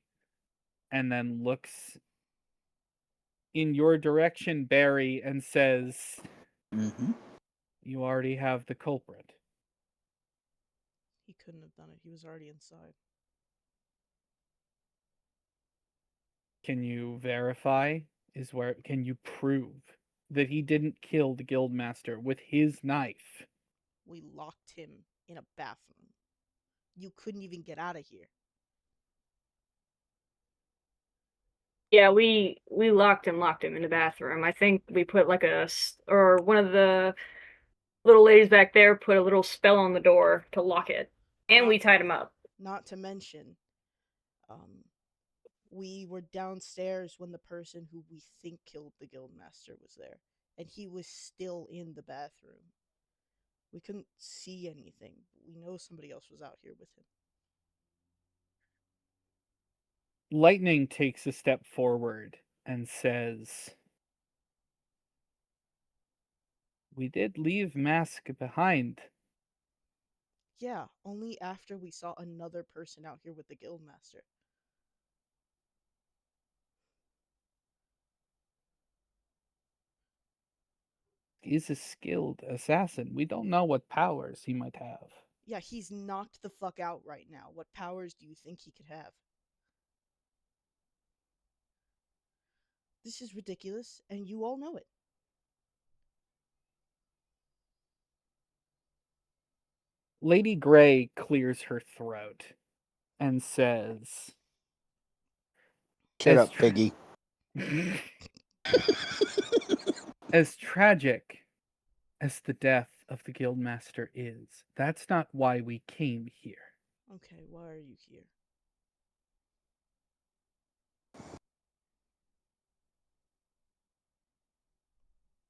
and then looks in your direction, Barry, and says, Mm-hmm. you already have the culprit. He couldn't have done it. He was already inside. Can you verify? Can you prove that he didn't kill the guildmaster with his knife? We locked him in a bathroom. You couldn't even get out of here. Yeah, we locked him in the bathroom. I think we put like or one of the little ladies back there put a little spell on the door to lock it, and we tied him up. Not to mention, we were downstairs when the person who we think killed the guildmaster was there, and he was still in the bathroom. We couldn't see anything, but we know somebody else was out here with him. Lightning takes a step forward and says, we did leave Mask behind. Yeah, only after we saw another person out here with the guildmaster. He's a skilled assassin. We don't know what powers he might have. Yeah, he's knocked the fuck out right now. What powers do you think he could have? This is ridiculous, and you all know it. Lady Grey clears her throat and says, Shut up, Piggy. as tragic as the death of the guildmaster is, that's not why we came here. Okay, why are you here?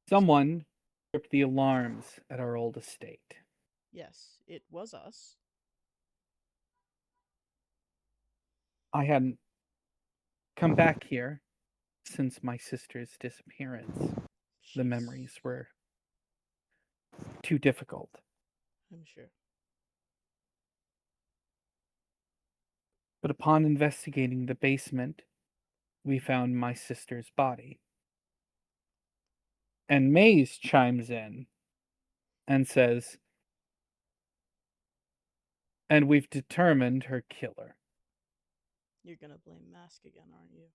Someone tripped the alarms at our old estate. Yes, it was us. I hadn't come back here since my sister's disappearance. The memories were too difficult. I'm sure. But upon investigating the basement, we found my sister's body. And Maze chimes in and says, and we've determined her killer. You're gonna blame Mask again, aren't you?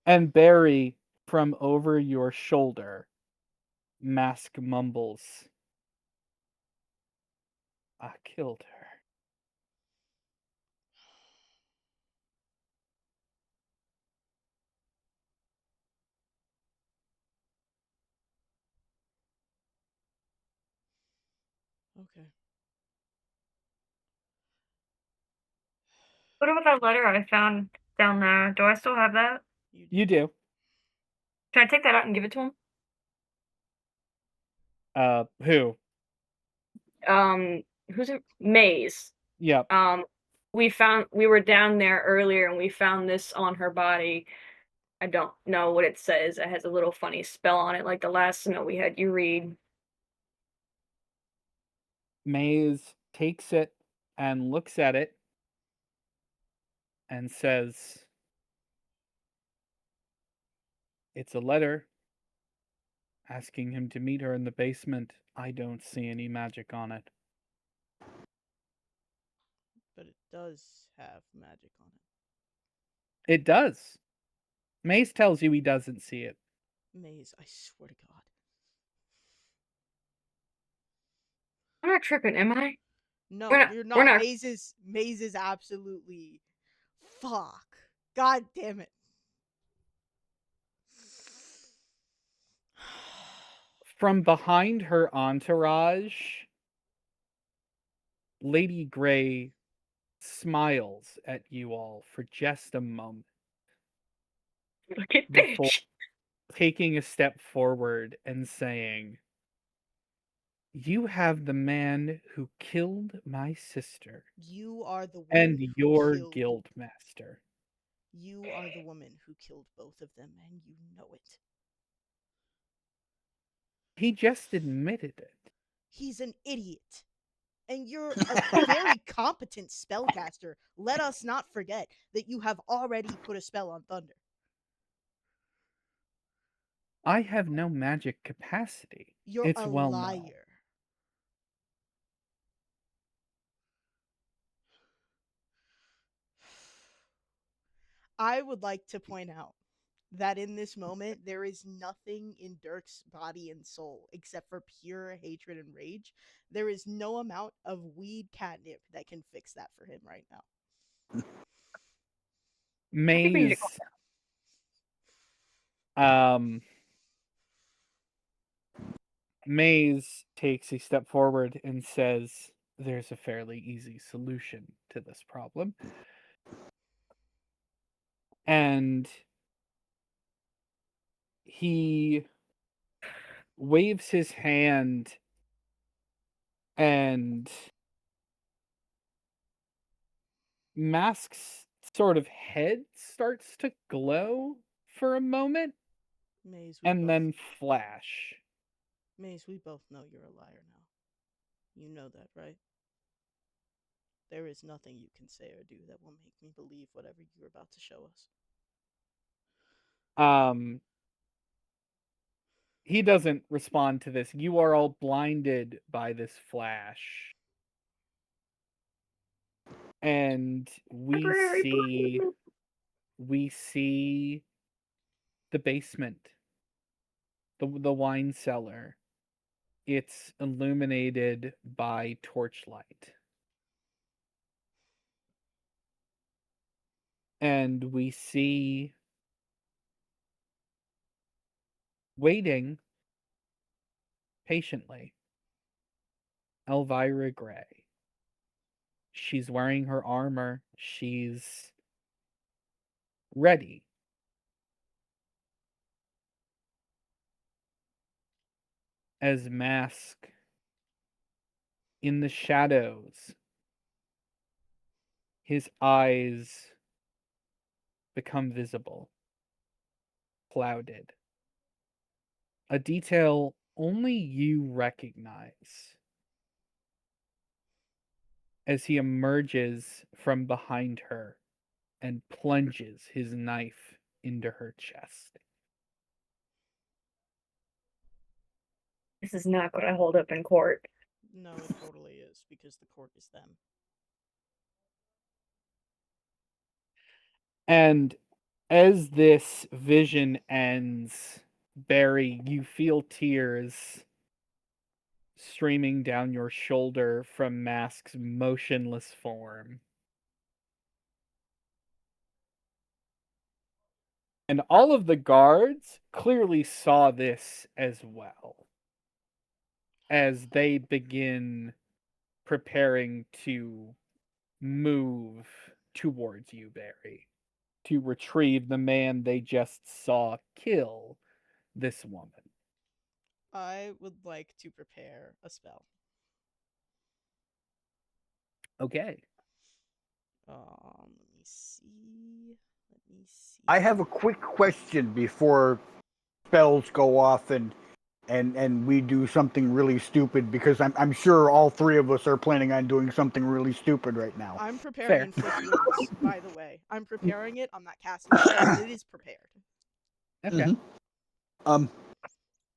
And Barry, from over your shoulder, Mask mumbles, I killed her. Okay. What about that letter I found down there? Do I still have that? You do. Can I take that out and give it to him? Who? Who's it? Maze. Yep. We were down there earlier and we found this on her body. I don't know what it says. It has a little funny spell on it, like the last note we had you read. Maze takes it and looks at it and says, it's a letter asking him to meet her in the basement. I don't see any magic on it. But it does have magic on it. It does. Maze tells you he doesn't see it. Maze, I swear to God. I'm not tripping, am I? No, We're not. you're We're not. not. Maze is absolutely fuck. God damn it. From behind her entourage, Lady Grey smiles at you all for just a moment Look at before bitch. taking a step forward and saying, "You have the man who killed my sister You are the and woman who your killed. guild master." You are the woman who killed both of them, and you know it. He just admitted it. He's an idiot. And you're a very competent spellcaster. Let us not forget that you have already put a spell on Thunder. I have no magic capacity. You're It's a well known. liar. I would like to point out that in this moment, there is nothing in Dirk's body and soul except for pure hatred and rage. There is no amount of weed catnip that can fix that for him right now. I think we need to Maze um Maze takes a step forward and says, "There's a fairly easy solution to this problem." And he waves his hand, and Mask's sort of head starts to glow for a moment Maze, and then flash. Maze, we both know you're a liar now. You know that, right? There is nothing you can say or do that will make me believe whatever you're about to show us. He doesn't respond to this. You are all blinded by this flash. And we see the basement, the wine cellar. It's illuminated by torchlight. And we see, waiting patiently, Elvira Grey. She's wearing her armor. She's ready. As Mask, in the shadows, his eyes become visible, clouded. A detail only you recognize as he emerges from behind her and plunges his knife into her chest. This is not going to hold up in court. No, it totally is, because the court is them. And as this vision ends, Barry, you feel tears streaming down your shoulder from Mask's motionless form. And all of the guards clearly saw this as well, as they begin preparing to move towards you, Barry, to retrieve the man they just saw kill this woman. I would like to prepare a spell. Okay. Let me see. I have a quick question before spells go off and we do something really stupid, because I'm sure all three of us are planning on doing something really stupid right now. I'm preparing Fair. Inflict Wounds, by the way. I'm preparing it. I'm not casting it yet, but it is prepared. Okay.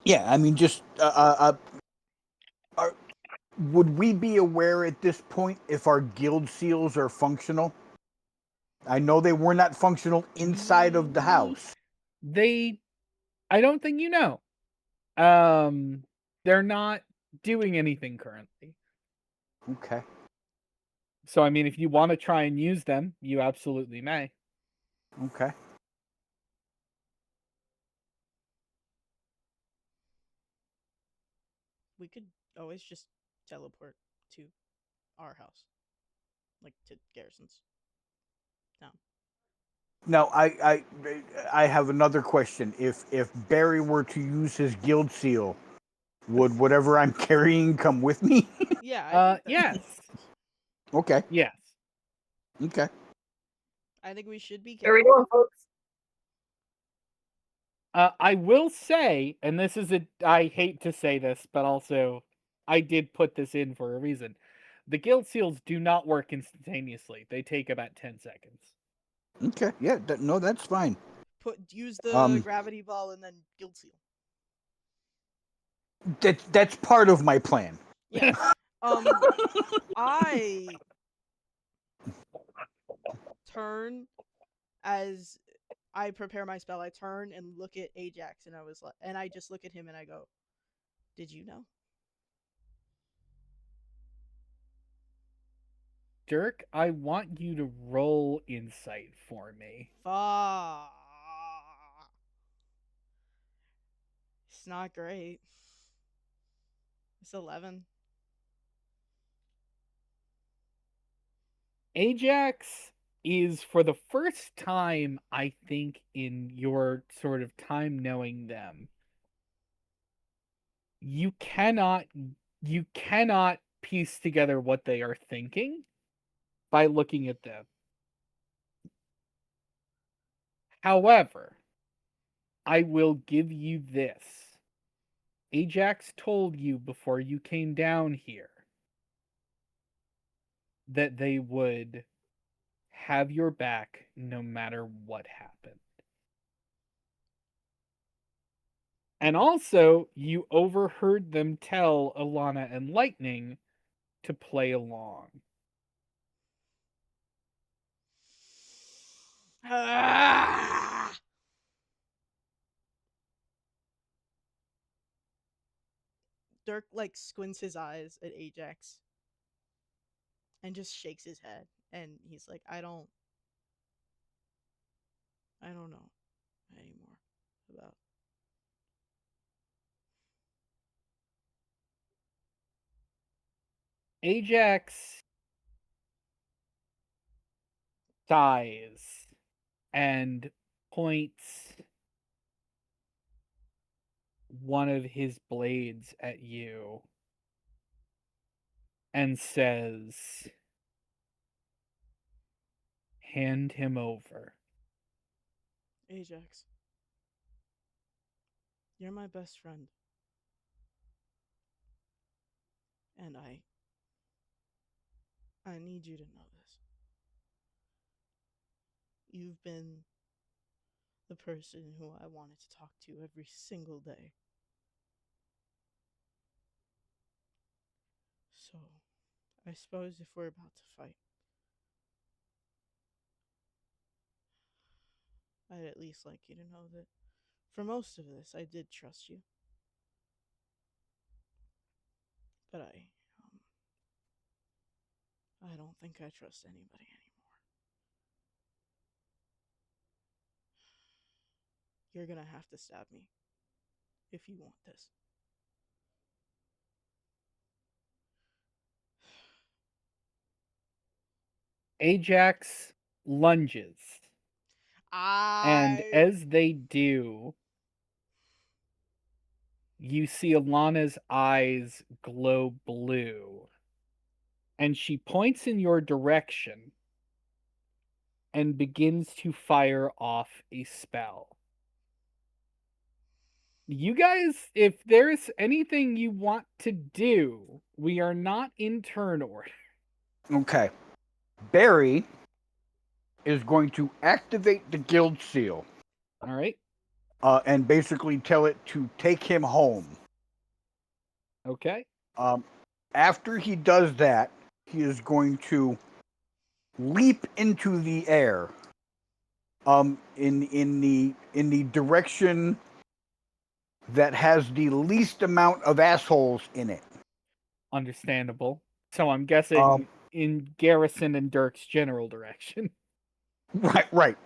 Yeah, I mean, just would we be aware at this point if our guild seals are functional? I know they were not functional inside of the house. They I don't think you know. They're not doing anything currently. Okay. So, I mean, if you want to try and use them, you absolutely may. Okay. We could always just teleport to our house, like to Garrison's town. Now, I have another question. If Barry were to use his guild seal, would whatever I'm carrying come with me? Yeah, I think Yes. Okay. Yes. Okay. I think we should be What are we careful. doing, folks? I will say, and this is I hate to say this, but also I did put this in for a reason. The guild seals do not work instantaneously. They take about 10 seconds. Okay. Yeah. No, that's fine. Use the Um, gravity ball and then guild seal. that's part of my plan. Yeah. I turn as I prepare my spell. I turn and look at Ajax, and I just look at him and I go, "Did you know?" Dirk, I want you to roll insight for me. Fuck. It's not great. It's 11. Ajax is, for the first time, I think, in your sort of time knowing them, you cannot piece together what they are thinking by looking at them. However, I will give you this. Ajax told you before you came down here that they would have your back no matter what happened. And also, you overheard them tell Alana and Lightning to play along. Ah! Dirk like squints his eyes at Ajax and just shakes his head, and he's like, I don't know anymore about. Ajax sighs and points one of his blades at you and says, "Hand him over." Ajax, you're my best friend, and I need you to know this. You've been the person who I wanted to talk to every single day. So, I suppose if we're about to fight, I'd at least like you to know that for most of this, I did trust you. But I don't think I trust anybody anymore. You're gonna have to stab me if you want this. Ajax lunges, and I as they do, you see Alana's eyes glow blue, and she points in your direction and begins to fire off a spell. You guys, if there's anything you want to do, we are not in turn order. Okay. Barry is going to activate the guild seal All right. and basically tell it to take him home. Okay. After he does that, he is going to leap into the air. In the direction that has the least amount of assholes in it. Understandable. So I'm guessing in Garrison and Dirk's general direction. Right.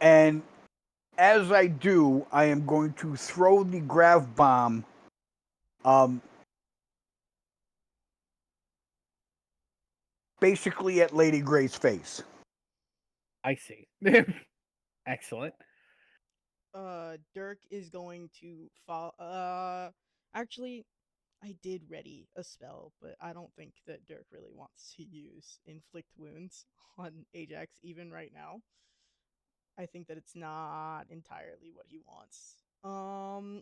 And as I do, I am going to throw the grav bomb basically at Lady Grey's face. I see. Excellent. Dirk is going to fall. Actually, I did ready a spell, but I don't think that Dirk really wants to use inflict wounds on Ajax even right now. I think that it's not entirely what he wants.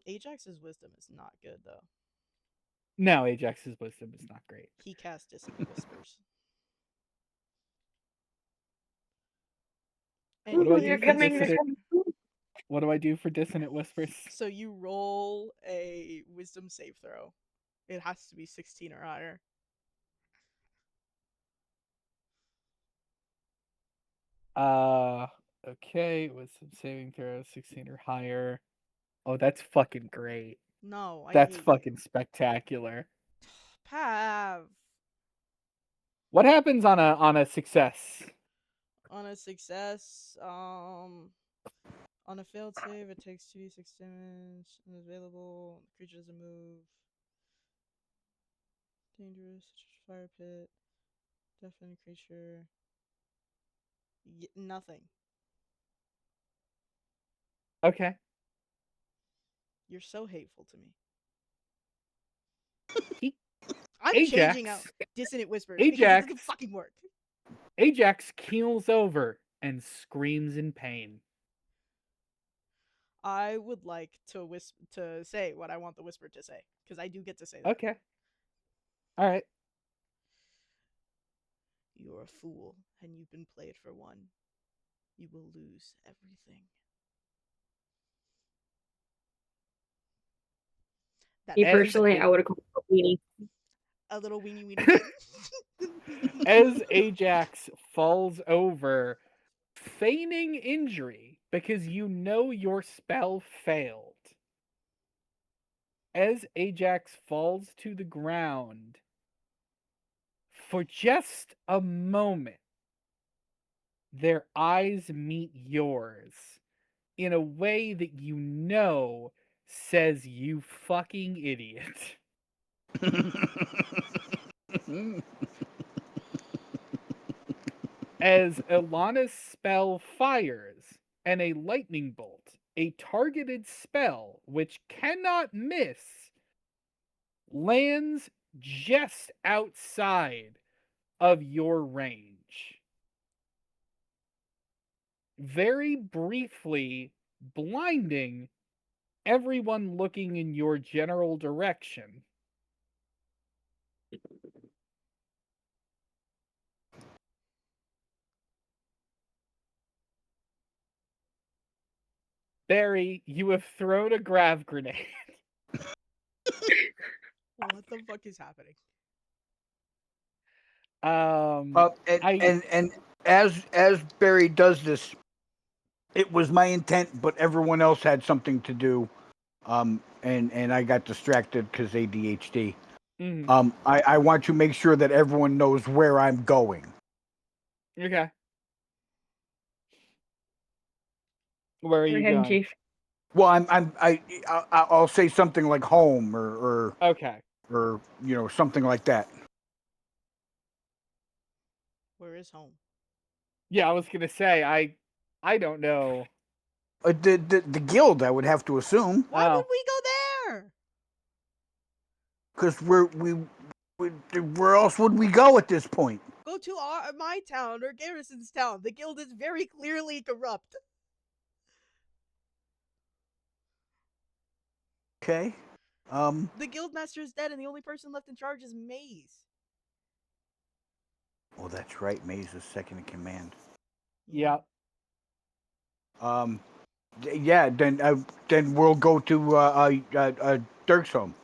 Ajax's wisdom is not good though. No, Ajax's wisdom is not great. He cast Dissonant Whispers. And What do I You're do for coming. dissonant? What do I do for dissonant whispers? So you roll a wisdom save throw. It has to be 16 or higher. Okay, wisdom saving throw 16 or higher. Oh, that's fucking great. No, I That's hate fucking spectacular. you. Pav. What happens on a success? On a success, on a failed save, it takes 2d6 damage. Unavailable. Creature doesn't move. Dangerous. Fire pit. Deafened creature. Nothing. Okay. You're so hateful to me. He- I'm Ajax. changing out Dissonant Whispers because it Ajax. doesn't fucking work. Ajax keels over and screams in pain. I would like to say what I want the whisper to say because I do get to say that. Okay. All right. You're a fool and you've been played for one. You will lose everything. Me As personally, a- I would have called it a weenie. A little weenie weenie. As Ajax falls over, feigning injury because you know your spell failed. As Ajax falls to the ground, for just a moment, their eyes meet yours in a way that you know says, "You fucking idiot." As Ilana's spell fires and a lightning bolt, a targeted spell which cannot miss, lands just outside of your range. Very briefly blinding everyone looking in your general direction. Barry, you have thrown a grav grenade. What the fuck is happening? And as Barry does this, it was my intent, but everyone else had something to do, and I got distracted because ADHD. Mhm. I want to make sure that everyone knows where I'm going. Okay. Where are Go you ahead, going? Chief. Well, I'll say something like home or Okay. something like that. Where is home? Yeah, I was gonna say I don't know. The guild, I would have to assume, Why Oh. would we go there? because where else would we go at this point? Go to my town or Garrison's town. The guild is very clearly corrupt. Okay. The guildmaster is dead, and the only person left in charge is Maze. Oh, that's right. Maze is second in command. Yeah. Yeah. Then we'll go to Dirk's home.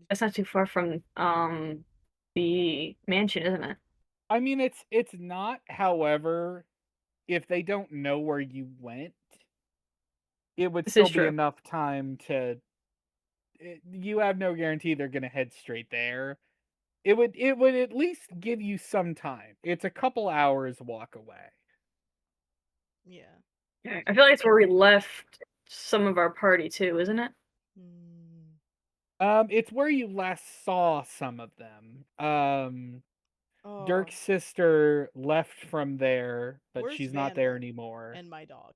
That's not too far from the mansion, isn't it? I mean it's not, however, if they don't know where you went, it would This still is be true. enough time to. You have no guarantee they're going to head straight there. It would at least give you some time. It's a couple hours walk away. Yeah. Yeah, I feel like it's where we left some of our party too, isn't it? It's where you last saw some of them. Oh, Dirk's sister left from there, but where's she's not there Vander anymore. and my dog?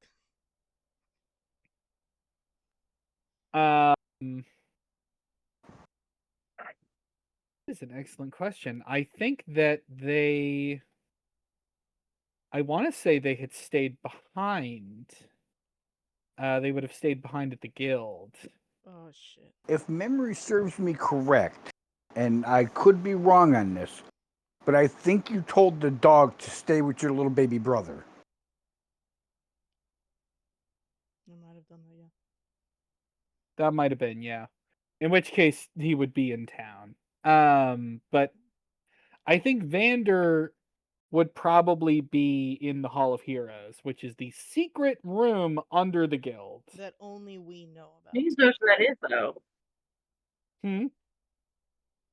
This is an excellent question. I think that I want to say they had stayed behind. They would have stayed behind at the guild. Oh shit. If memory serves me correct, and I could be wrong on this, but I think you told the dog to stay with your little baby brother. I might have done that, yeah. That might have been, yeah. In which case he would be in town. But I think Vander would probably be in the Hall of Heroes, which is the secret room under the guild. That only we know about. Maze knows where that is, though.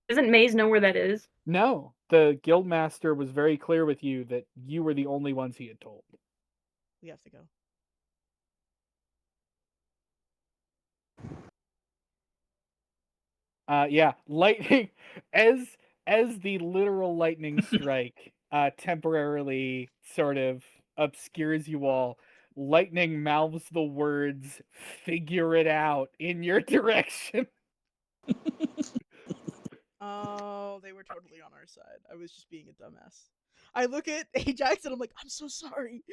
Doesn't Maze know where that is? No, the guildmaster was very clear with you that you were the only ones he had told. We have to go. Yeah, lightning as the literal lightning strike temporarily sort of obscures you all. Lightning mouths the words "figure it out" in your direction. Oh, they were totally on our side. I was just being a dumbass. I look at Ajax and I'm like, I'm so sorry.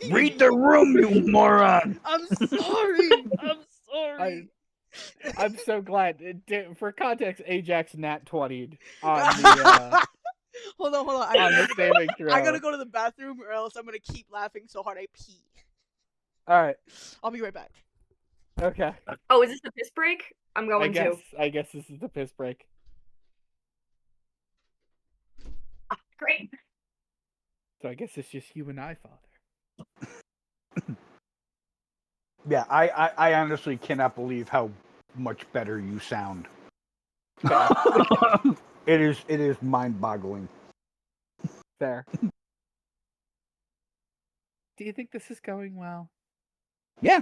Read the room, you moron! I'm sorry. I'm sorry. I'm so glad. For context, Ajax nat 20'd on the Hold on. on the saving throw. I gotta go to the bathroom or else I'm gonna keep laughing so hard I pee. All right. I'll be right back. Okay. Oh, is this the piss break? I'm going to. I guess this is the piss break. Great. So I guess it's just you and I, Father. Yeah, I honestly cannot believe how much better you sound. It is mind-boggling. Fair. Do you think this is going well? Yeah.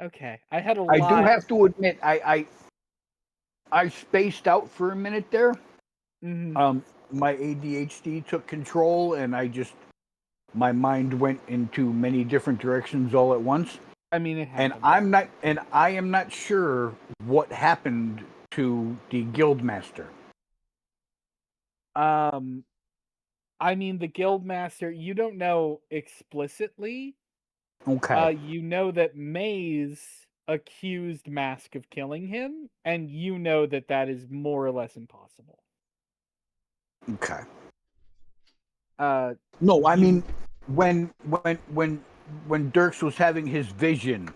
Okay. I had a lot. I do have to admit, I spaced out for a minute there. Mhm. My ADHD took control, and my mind went into many different directions all at once. I mean, it And happens. I am not sure what happened to the guildmaster. I mean, the guildmaster, you don't know explicitly. Okay. You know that Maze accused Mask of killing him, and you know that that is more or less impossible. Okay. No, I mean, when Dirks was having his vision,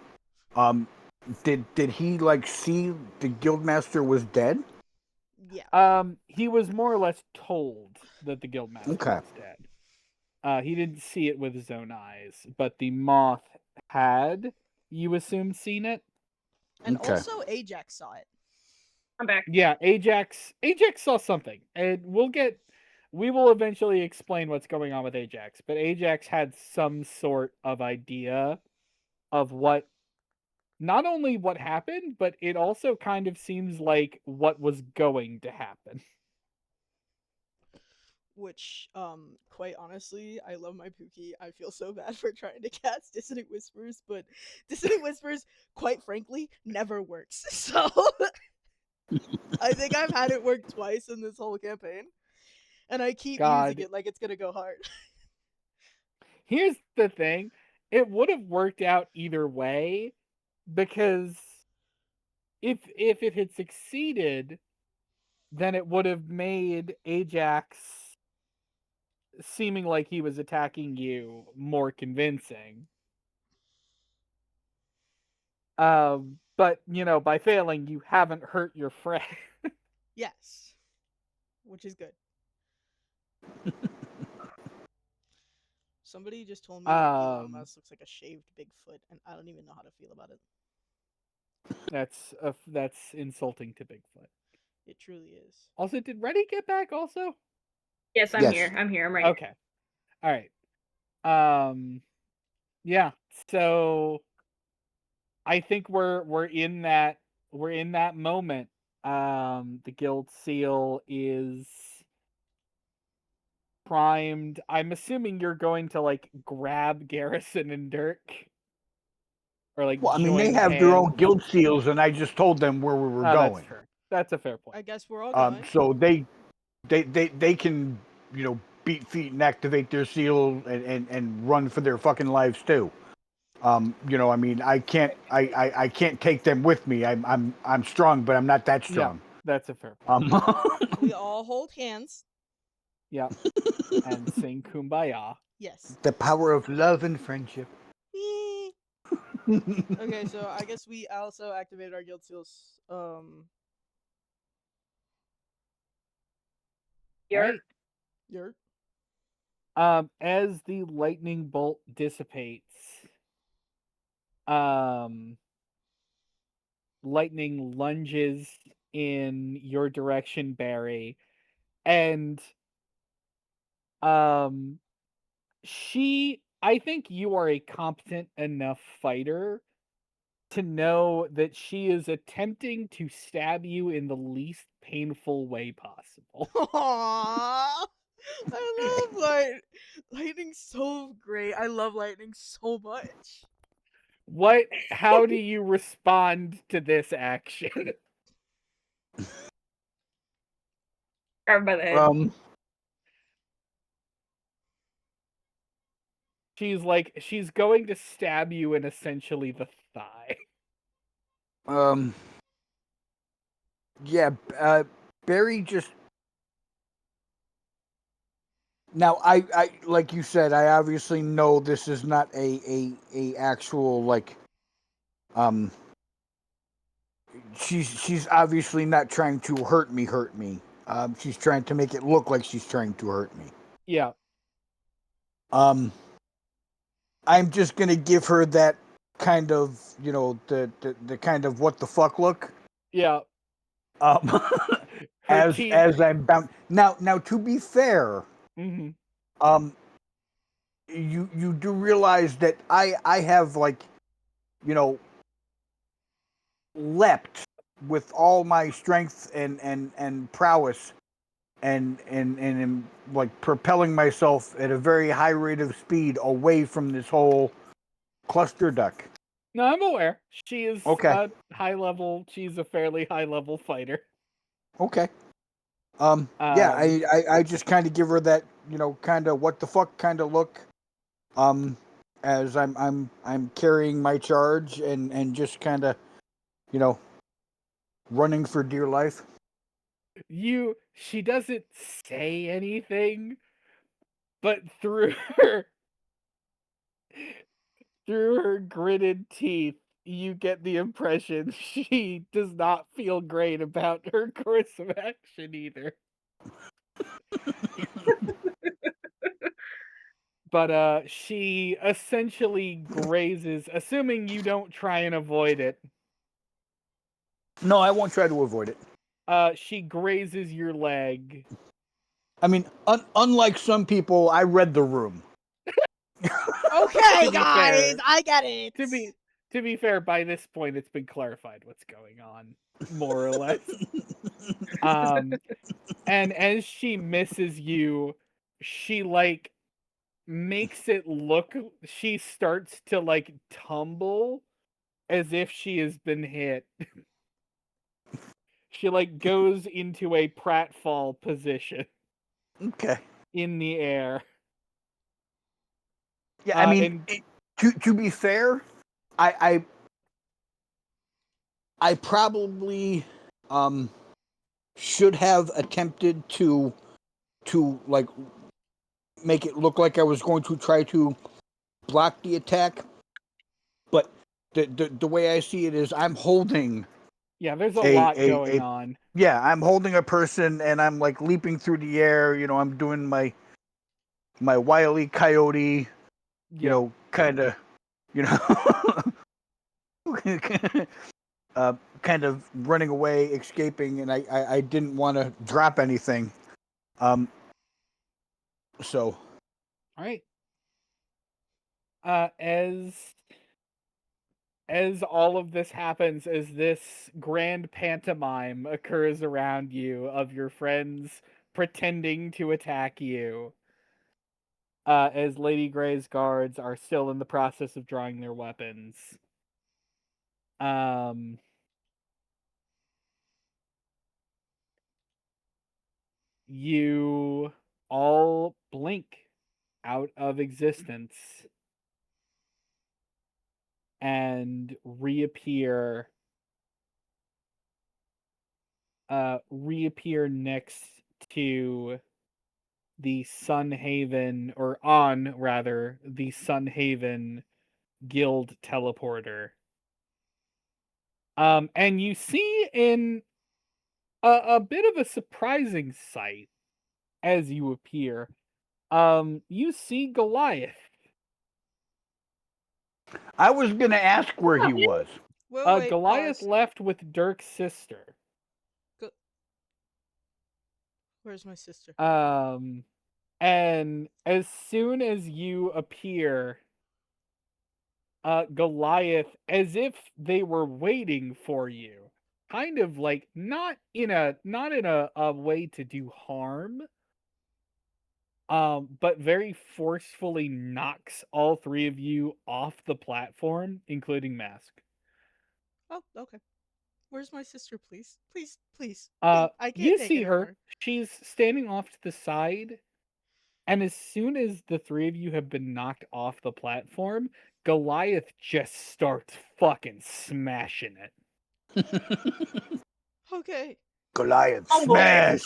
did he like see the guildmaster was dead? Yeah. He was more or less told that the guildmaster Okay. was dead. He didn't see it with his own eyes, but the moth had, you assume, seen it. And Okay. also Ajax saw it. I'm back. Yeah, Ajax saw something, and we will eventually explain what's going on with Ajax, but Ajax had some sort of idea of not only what happened, but it also kind of seems like what was going to happen. Which, quite honestly, I love my Pookie. I feel so bad for trying to cast Dissonant Whispers, but Dissonant Whispers, quite frankly, never works. So, I think I've had it work twice in this whole campaign, and I keep using it like it's gonna go hard. Here's the thing. It would have worked out either way, because if it had succeeded, then it would have made Ajax seeming like he was attacking you more convincing. But by failing, you haven't hurt your friend. Yes, which is good. Somebody just told me Elon Um, Musk looks like a shaved Bigfoot, and I don't even know how to feel about it. that's insulting to Bigfoot. It truly is. Also, did Reddy get back? Also, Yes, I'm Yes. here. I'm here. I'm right okay, all right. Yeah. So I think we're in that moment. The guild seal is primed. I'm assuming you're going to like grab Garrison and Dirk, or like Well, I mean, they join have their own hands. guild seals, and I just told them where we were Oh, that's going. fair. That's a fair point. I guess we're all going. So they can, you know, beat feet and activate their seal and run for their fucking lives too. You know, I mean, I can't take them with me. I'm strong, but I'm not that Yeah, strong. that's a fair point. We all hold hands. Yeah, and sing Kumbaya. Yes. The power of love and friendship. Okay, so I guess we also activated our guild seals. here. Right. Yurt. As the lightning bolt dissipates, lightning lunges in your direction, Barry, and I think you are a competent enough fighter to know that she is attempting to stab you in the least painful way possible. Aww. I love lightning's so great. I love lightning so much. How do you respond to this action? Grab her by the head. She's going to stab you in essentially the thigh. Yeah, Barry just. Now, I like you said, I obviously know this is not a actual like. She's obviously not trying to hurt me. She's trying to make it look like she's trying to hurt me. Yeah. I'm just gonna give her that kind of, you know, the kind of what the fuck look. Yeah. As I'm bound now. To be fair, Mm-hmm. You do realize that I have, like, you know, leapt with all my strength and prowess and am like propelling myself at a very high rate of speed away from this whole cluster duck. No, I'm aware. She is Okay. high level. She's a fairly high level fighter. Okay. Yeah, I just kind of give her that, you know, kind of what the fuck kind of look. As I'm carrying my charge and just kind of, you know, running for dear life. She doesn't say anything, but through her gritted teeth, you get the impression she does not feel great about her course of action either. But she essentially grazes, assuming you don't try and avoid it. No, I won't try to avoid it. She grazes your leg. I mean, unlike some people, I read the room. Okay, To be guys, fair- I get it. To be fair, by this point, it's been clarified what's going on, more or less. And as she misses you, she like makes it look. She starts to like tumble as if she has been hit. She like goes into a pratfall position Okay. in the air. Yeah, I mean, to be fair, I probably should have attempted to like make it look like I was going to try to block the attack, but the way I see it is I'm holding. Yeah, there's a lot going a on. Yeah, I'm holding a person and I'm like leaping through the air. You know, I'm doing my Wile E. Coyote you know, kind of, you know, kind of running away, escaping, and I didn't want to drop anything. So, All right. As all of this happens, as this grand pantomime occurs around you of your friends pretending to attack you, as Lady Grey's guards are still in the process of drawing their weapons. You all blink out of existence and reappear next to the Sunhaven, or on rather, the Sunhaven Guild teleporter. And you see in a bit of a surprising sight as you appear, you see Goliath. I was gonna ask where he was. Wait, Goliath pause. left with Dirk's sister. Where's my sister? And as soon as you appear, Goliath, as if they were waiting for you, kind of like not in a way to do harm, but very forcefully knocks all three of you off the platform, including Mask. Oh, okay. Where's my sister, please? Please, please. I can't You take see it her. anymore. She's standing off to the side, and as soon as the three of you have been knocked off the platform, Goliath just starts fucking smashing it. Okay. Goliath, Oh, boy. smash!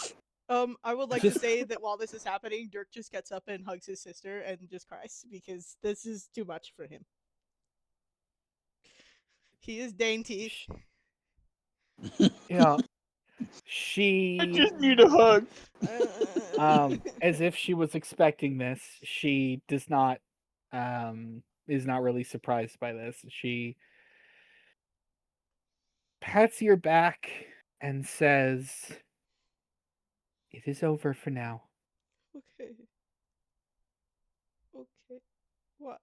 I would like to say that while this is happening, Dirk just gets up and hugs his sister and just cries because this is too much for him. He is dainty. Yeah. I She, just need a hug. as if she was expecting this, she does not, is not really surprised by this. She pats your back and says, "It is over for now." Okay. Okay. What?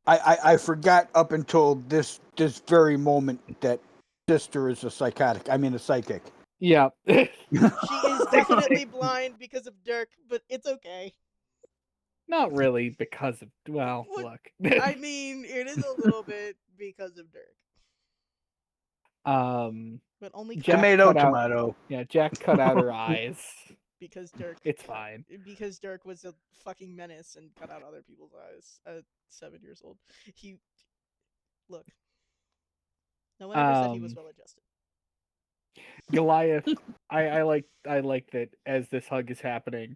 I forgot up until this very moment that sister is a psychotic. I mean a psychic. Yeah. She is definitely blind because of Dirk, but it's okay. Not really because of, well, What? look. I mean, it is a little bit because of Dirk, but only Jack Tomato, cut out, tomato. yeah, Jack cut out her eyes. because Dirk. It's fine. Because Dirk was a fucking menace and cut out other people's eyes at 7 years old. He look. No one ever said he was well adjusted. Goliath, I like that as this hug is happening.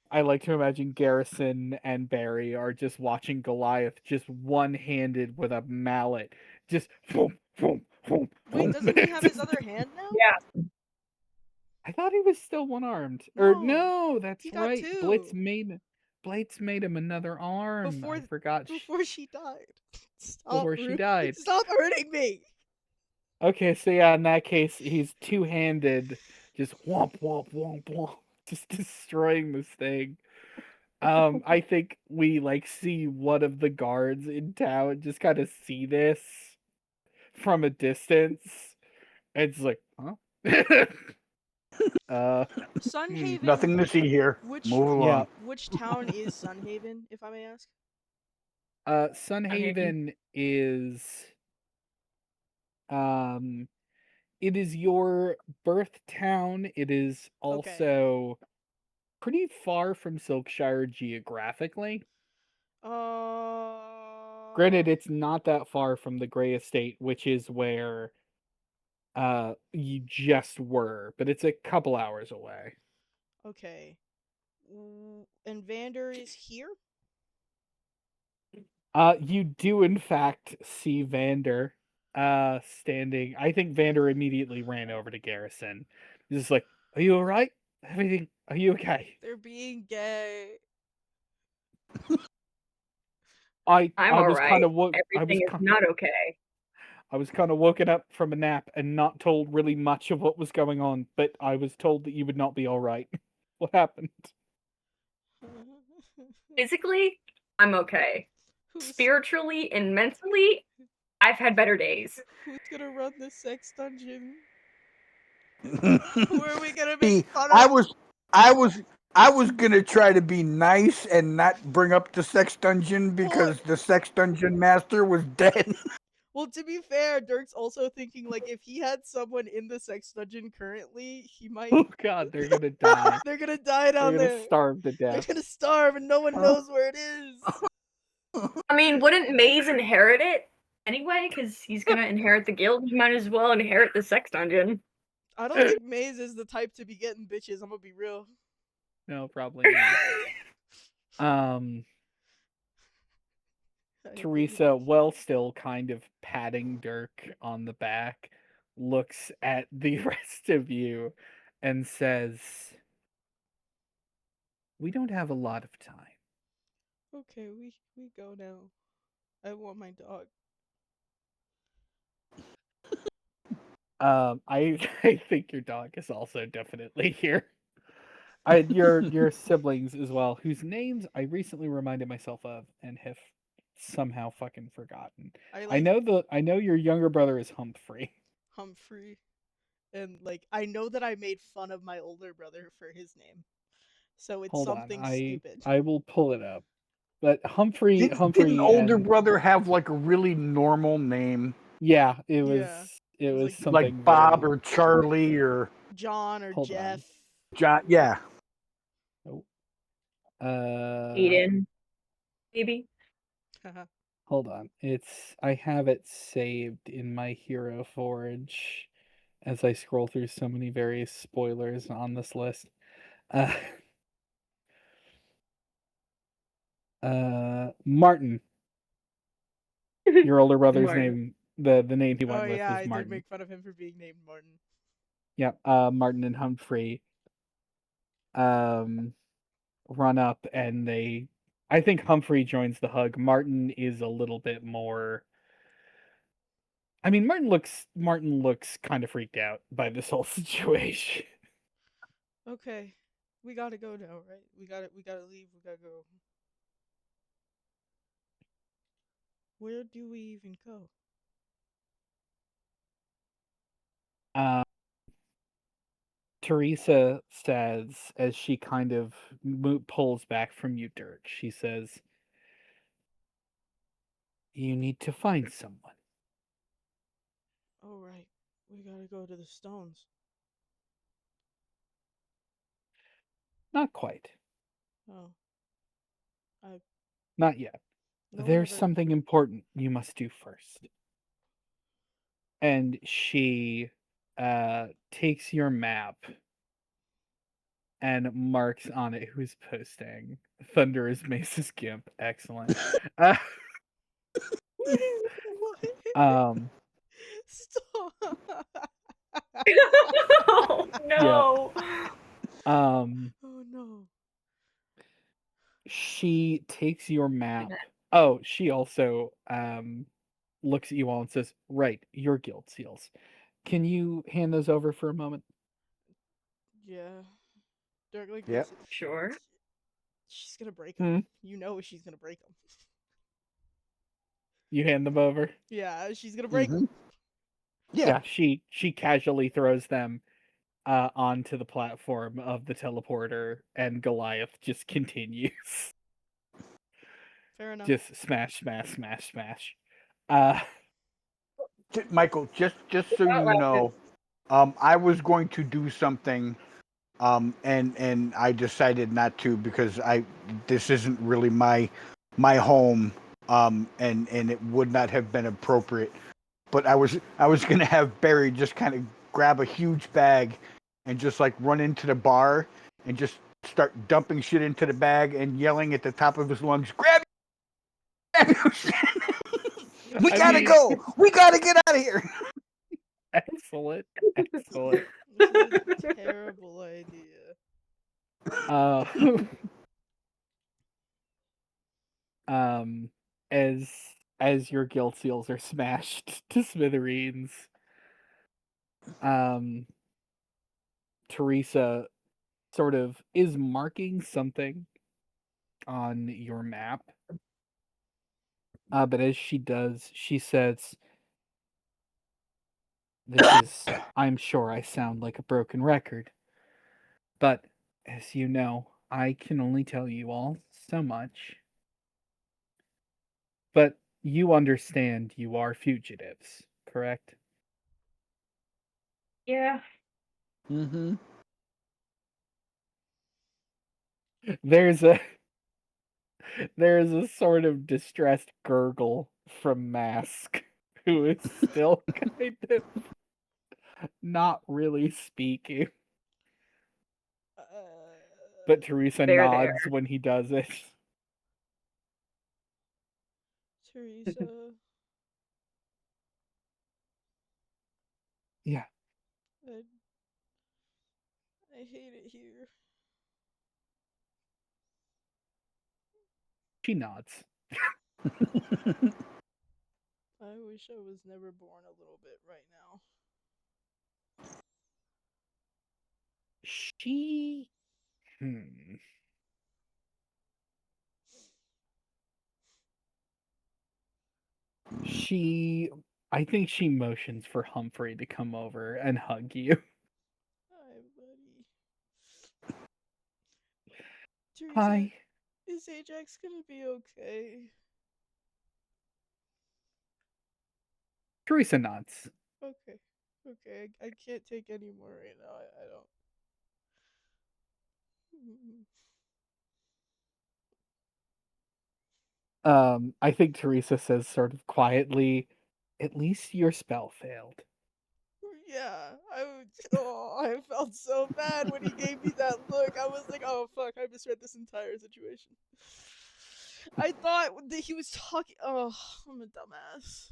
I like to imagine Garrison and Barry are just watching Goliath just one-handed with a mallet. Just boom, boom, boom, Wait, boom. doesn't he have his other hand now? Yeah. I thought he was still one-armed. Or No, no, that's he got right. two. Blitz made him another arm. Before I forgot. before she died. Before she died. Stop hurting me. Okay, so yeah, in that case, he's two-handed, just womp, womp, womp, womp, just destroying this thing. I think we like see one of the guards in town just kind of see this from a distance. And it's like, huh? Sunhaven. Nothing to see here. Which Move along. Yeah. which town is Sunhaven, if I may ask? Sunhaven is it is your birth town. It is also pretty far from Silkshire geographically. Granted, it's not that far from the Grey Estate, which is where you just were, but it's a couple hours away. Okay. And Vander is here? You do in fact see Vander standing. I think Vander immediately ran over to Garrison. He's just like, "Are you alright? Everything, are you okay?" They're being gay. I'm I was kind of alright. Everything is not okay. I was kind of woken up from a nap and not told really much of what was going on, but I was told that you would not be all right. What happened? Physically, I'm okay. Who's Spiritually and mentally, I've had better days. who's gonna run the sex dungeon? Who are we gonna make See, fun I of? was, I was, I was gonna try to be nice and not bring up the sex dungeon because the sex dungeon master was dead. Well, to be fair, Dirk's also thinking like if he had someone in the sex dungeon currently, he might. Oh God, they're gonna die. They're gonna die They're down gonna there. starve to They're death. gonna starve, and no one knows where it is. I mean, wouldn't Maze inherit it anyway? Because he's gonna inherit the guild. He might as well inherit the sex dungeon. I don't think Maze is the type to be getting bitches. I'm gonna be real. No, probably not. Teresa, well, still kind of patting Dirk on the back, looks at the rest of you and says, "We don't have a lot of time." Okay, we go now. I want my dog. I I think your dog is also definitely here. Your siblings as well, whose names I recently reminded myself of and have somehow fucking forgotten. I know your younger brother is Humphrey. Humphrey, and like I know that I made fun of my older brother for his name, so it's Hold on, something stupid. I will pull it up. But Humphrey Didn't older and brother have like a really normal name, yeah, it Yeah. was like something like Bob very or Charlie or John or Hold Jeff. on. John? Yeah. Oh, Eden, maybe. hold on. I have it saved in my Hero Forge as I scroll through so many various spoilers on this list. Uh, Martin. Your older brother's Martin. name, the name he went Oh with yeah, was I did Martin. make fun of him for being named Martin. Yep, Martin and Humphrey run up and I think Humphrey joins the hug. Martin is a little bit more. I mean, Martin looks kind of freaked out by this whole situation. Okay, we gotta go now, right? We gotta leave. We gotta go. Where do we even go? Teresa says as she kind of pulls back from you, Dirk. She says, "You need to find someone." Oh right, we gotta go to the stones. Not quite. Oh, I Not yet. no one There's ever. something important you must do first. And she takes your map and marks on it who's posting. Thunder is Mace's Gimp. Excellent. Uh, What? um, Stop. Oh no. um, Oh no. she takes your map. Oh, she also looks at you all and says, "Right, your guild seals. Can you hand those over for a moment?" Yeah. Dirk like Yep. looks at. Sure. She's gonna break them. Hmm? You know she's gonna break them. You hand them over. Yeah, she's gonna break Mhm. them. Yeah. She casually throws them onto the platform of the teleporter, and Goliath just continues. Fair enough. Just smash, smash, smash, smash. Uh, Michael, just so you know, I was going to do something, and I decided not to because this isn't really my home, and it would not have been appropriate. But I was gonna have Barry just kind of grab a huge bag and just like run into the bar and just start dumping shit into the bag and yelling at the top of his lungs, "Grab your shit! We gotta go! We gotta get out of here!" excellent, excellent. This is a terrible idea. Uh, um, as your guild seals are smashed to smithereens, um, Teresa sort of is marking something on your map. But as she does, she says, "This is, I'm sure I sound like a broken record, but as you know, I can only tell you all so much. But you understand you are fugitives, correct?" Yeah. Mm-hmm. There's a there's a sort of distressed gurgle from Mask, who is still kind of not really speaking. But Teresa There, nods there. when he does it. Teresa, Yeah, I, I hate it here. she nods. I wish I was never born a little bit right now. She. Hmm. She. I think she motions for Humphrey to come over and hug you. Hi, buddy. Teresa, Hi. is Ajax gonna be okay? Teresa nods. Okay. Okay, I can't take any more right now. I don't. I think Teresa says sort of quietly, "At least your spell failed." Yeah, oh, I felt so bad when he gave me that look. I was like, oh fuck, I misread this entire situation. I thought that he was talking. Oh, I'm a dumbass.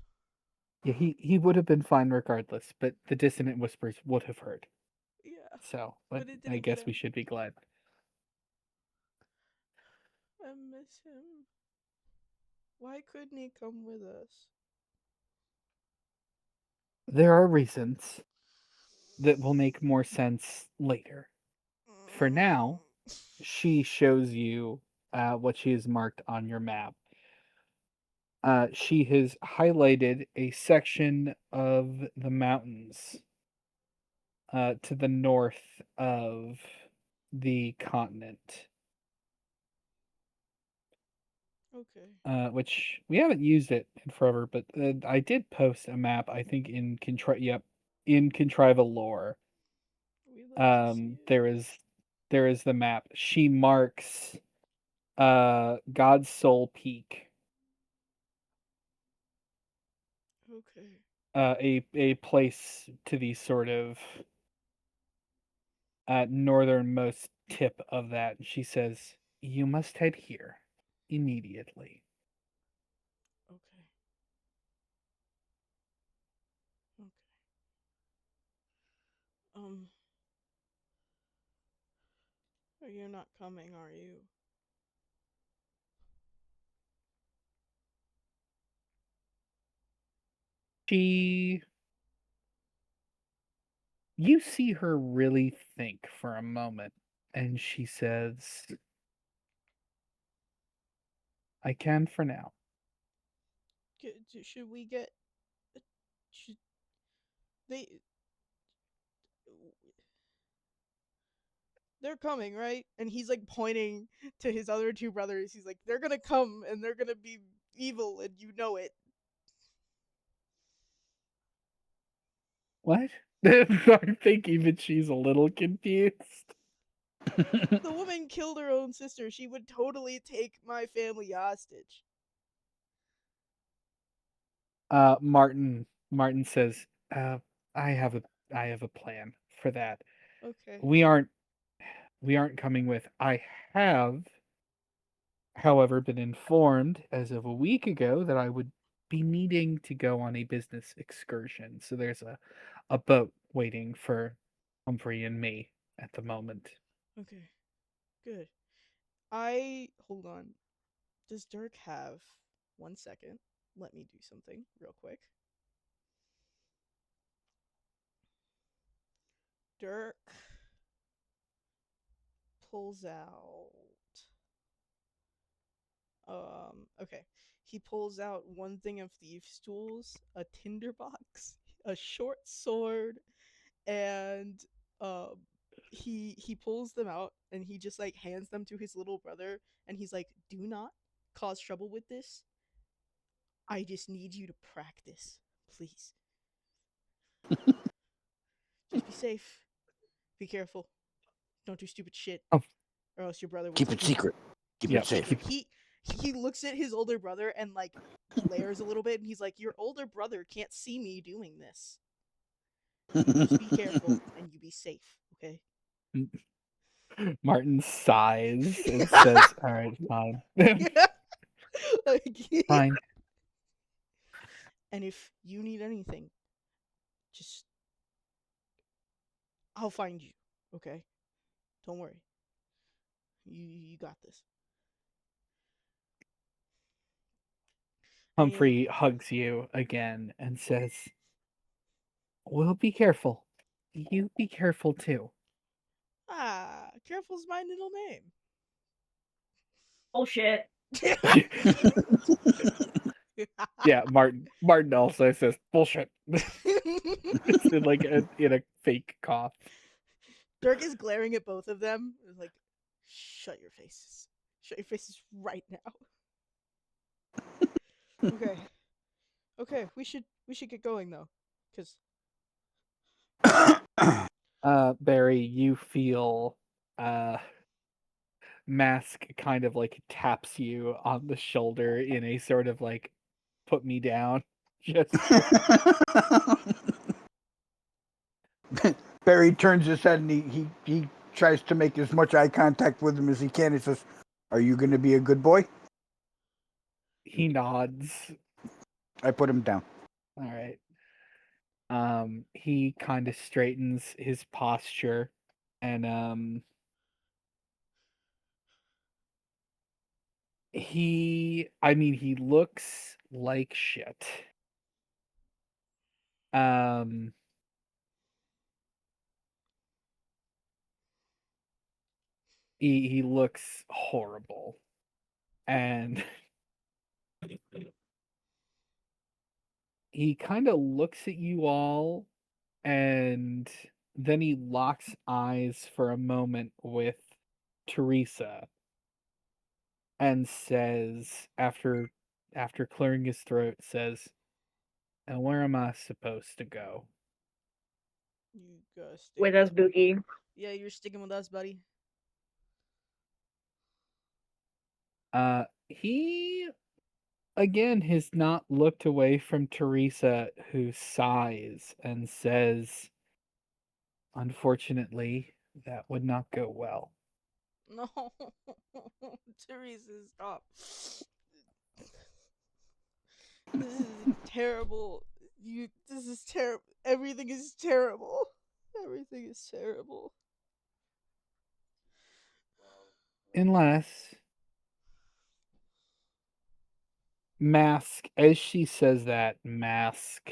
Yeah, he would have been fine regardless, but the dissonant whispers would have heard. Yeah, So, but but it I didn't get guess we him. should be glad. I miss him. Why couldn't he come with us? There are reasons that will make more sense later. For now, she shows you what she has marked on your map. She has highlighted a section of the mountains to the north of the continent, Okay. which we haven't used it in forever, but I did post a map, I think, in Contrival lore. We love to see it. There is the map. She marks God's Soul Peak, Okay. a place to the sort of northernmost tip of that. She says, "You must head here immediately." Okay. Okay. Um, you're not coming, are you? She You see her really think for a moment, and she says, "I can for now." Should we get? Should they? They're coming, right? And he's like pointing to his other two brothers. He's like, they're gonna come and they're gonna be evil, and you know it. What? I think even she's a little confused. The woman killed her own sister. She would totally take my family hostage. Martin says, I have a plan for that. Okay. We aren't we aren't coming with. I have, however, been informed as of a week ago that I would be needing to go on a business excursion. So there's a boat waiting for Humphrey and me at the moment. Okay. Good. I hold on. Does Dirk have 1 second. Let me do something real quick. Dirk pulls out. Okay. He pulls out one thing of thieves' tools, a tinderbox, a short sword, and he pulls them out and he just like hands them to his little brother and he's like, "Do not cause trouble with this. I just need you to practice, please. Just be safe. Be careful. Don't do stupid shit, Oh. or else your brother will Keep take it you." secret. Keep Yep, it safe. keep- He looks at his older brother and like glares a little bit, and he's like, "Your older brother can't see me doing this. Just be careful and you be safe, okay?" Martin sighs and says, "All right, fine, Like, fine." and if you need anything, just I'll find you, okay? Don't worry. You got this. And Humphrey hugs you again and says, "We'll be careful. You be careful too." Careful's my middle name. Bullshit. Yeah, Martin also says bullshit. It's in like in a fake cough. Dirk is glaring at both of them. It's like, shut your faces. Shut your faces right now. Okay. Okay, we should get going though. Cause Barry, you feel Mask kind of like taps you on the shoulder in a sort of like put me down gesture. Barry turns his head and he tries to make as much eye contact with him as he can. He says, "Are you going to be a good boy?" He nods. I put him down. All right. He kind of straightens his posture and he looks like shit. Um he looks horrible. And he kind of looks at you all and then he locks eyes for a moment with Teresa and says after clearing his throat says, "And where am I supposed to go?" you gotta stick With us, Bookie. Yeah, you're sticking with us, buddy. He again has not looked away from Teresa, who sighs and says, "Unfortunately, that would not go well." No, Teresa, stop. This is terrible. This is terrible. Everything is terrible. Everything is terrible. Unless Mask, as she says that, Mask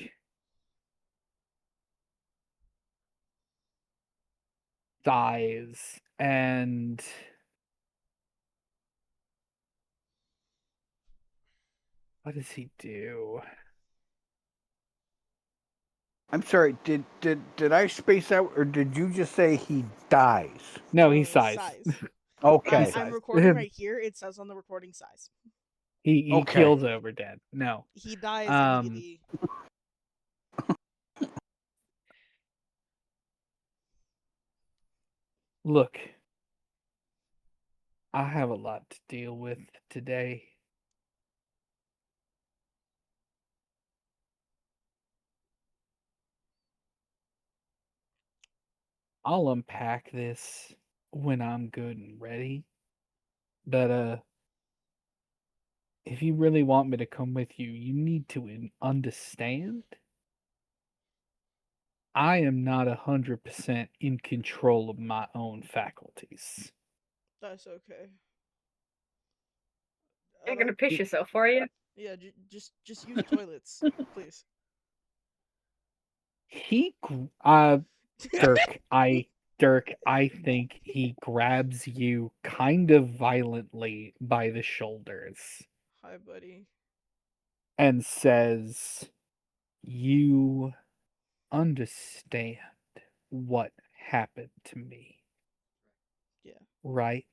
dies, and what does he do? I'm sorry. Did I space out, or did you just say he dies? No, he sighs. Okay. I'm sighs. recording right here. It says on the recording size. He Okay. keels over dead. No. He dies Um, immediately. Look, I have a lot to deal with today. I'll unpack this when I'm good and ready. But if you really want me to come with you, you need to understand I am not 100% in control of my own faculties. That's okay. You're gonna piss yourself, are you? Yeah, just use toilets, please. Dirk, I think he grabs you kind of violently by the shoulders Hi, buddy. and says, "You understand what happened to me, Yeah, right?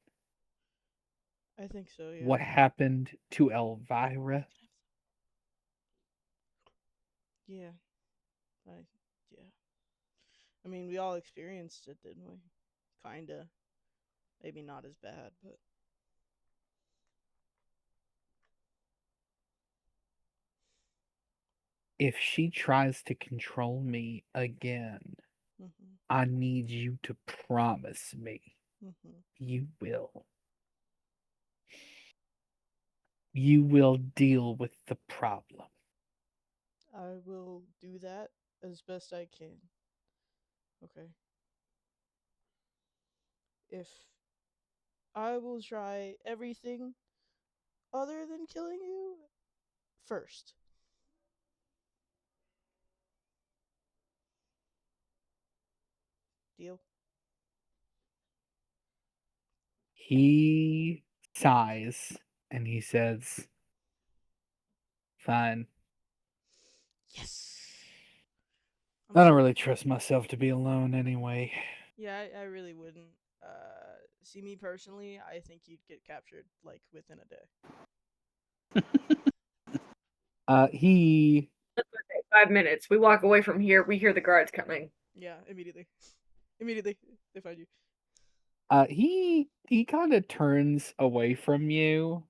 I think so. Yeah. What happened to Elvira?" Yeah. I. Yeah. I mean, we all experienced it, didn't we? Kinda. Maybe not as bad, but. If she tries to control me again, Mhm. I need you to promise me Mhm. you will. You will deal with the problem. I will do that as best I can. Okay. If I will try everything other than killing you first. Deal? He sighs and he says, "Fine. Yes. I'm I don't so really trust myself to be alone anyway." Yeah, I really wouldn't. See me personally, I think you'd get captured like within a day. He 5 minutes. We walk away from here. We hear the guards coming. Yeah, immediately. Immediately they find you. he kind of turns away from you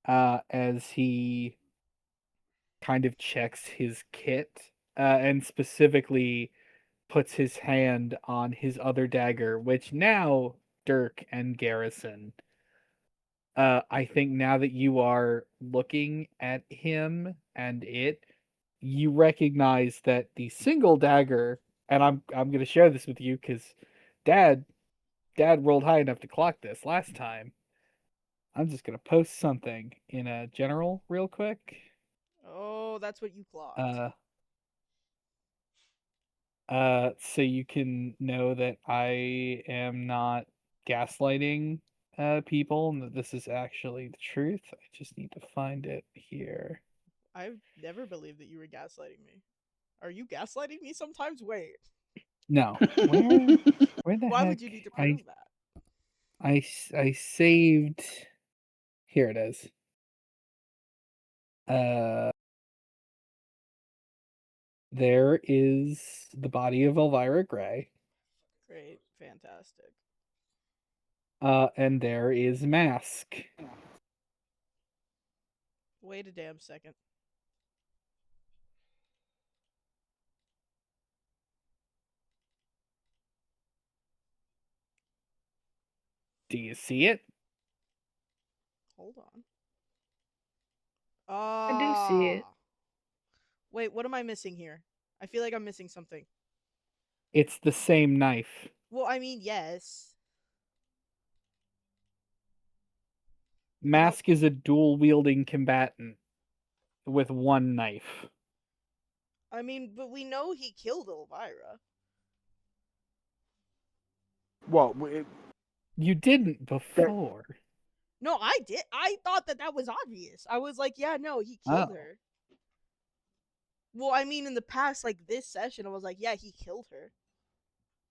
as he kind of checks his kit and specifically puts his hand on his other dagger, which now Dirk and Garrison, I think now that you are looking at him and you recognize that the single dagger, and I'm gonna share this with you because Dad Dad rolled high enough to clock this last time. I'm just gonna post something in a general real quick. Oh, that's what you clocked. Uh, so you can know that I am not gaslighting people and that this is actually the truth. I just need to find it here. I've never believed that you were gaslighting me. Are you gaslighting me sometimes? Wait. No, where the Why heck would you need to I prove that? I saved. Here it is. Uh, there is the body of Elvira Gray. Great, fantastic. And there is Mask. Wait a damn second. Do you see it? Hold on. I do see it. Wait, what am I missing here? I feel like I'm missing something. It's the same knife. Well, I mean, yes. I know. Mask is a dual wielding combatant with one knife. I mean, but we know he killed Elvira. Well, You didn't before. No, I did. I thought that that was obvious. I was like, yeah, no, he killed Oh. her. Well, I mean, in the past, like this session, I was like, yeah, he killed her.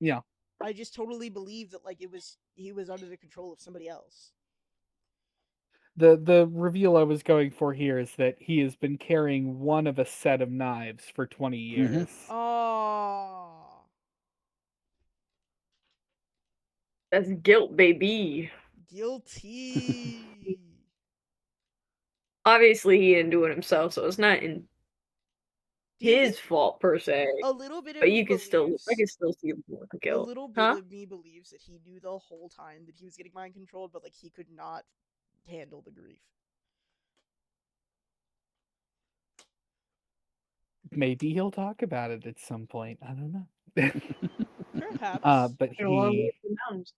Yeah. I just totally believed that like he was under the control of somebody else. The reveal I was going for here is that he has been carrying one of a set of knives for 20 years. Oh, That's guilt, baby. guilty. Obviously, he didn't do it himself, so it's not in Do you his think fault per se. a little bit of But me I believes can still see him with the a guilt, little bit huh? of me believes that he knew the whole time that he was getting mind controlled, but like he could not handle the grief. Maybe he'll talk about it at some point. I don't know. Perhaps. But In a long way to the mountains.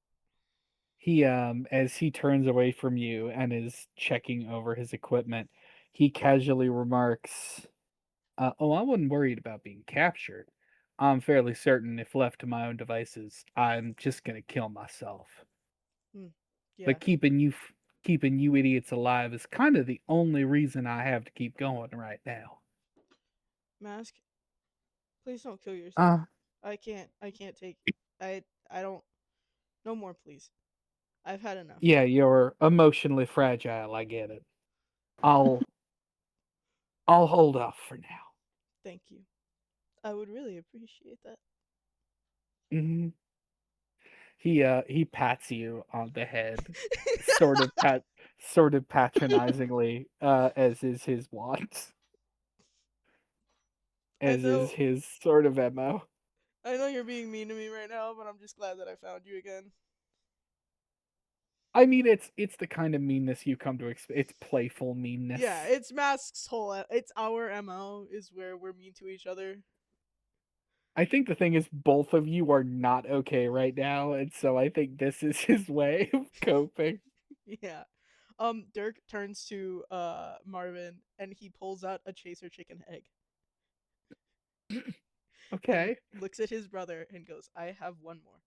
he as he turns away from you and is checking over his equipment, He casually remarks, "Oh, I wasn't worried about being captured. I'm fairly certain if left to my own devices, I'm just gonna kill myself. Yeah. But keeping you idiots alive is kind of the only reason I have to keep going right now." Mask, please don't kill yourself. Uh, I can't take I don't no more please. I've had enough. yeah, you're emotionally fragile. I get it. I'll I'll hold off for now. Thank you. I would really appreciate that. Hmm. He pats you on the head, sort of patronizingly, as is his wont, I as is know his sort of MO. I know you're being mean to me right now, but I'm just glad that I found you again. I mean, it's the kind of meanness you come to expect. It's playful meanness. Yeah, it's Mask's whole it's our MO is where we're mean to each other. I think the thing is, both of you are not okay right now, and so I think this is his way of coping. Yeah. Dirk turns to Marvin and he pulls out a chaser chicken egg and Okay, looks at his brother and goes, "I have one more."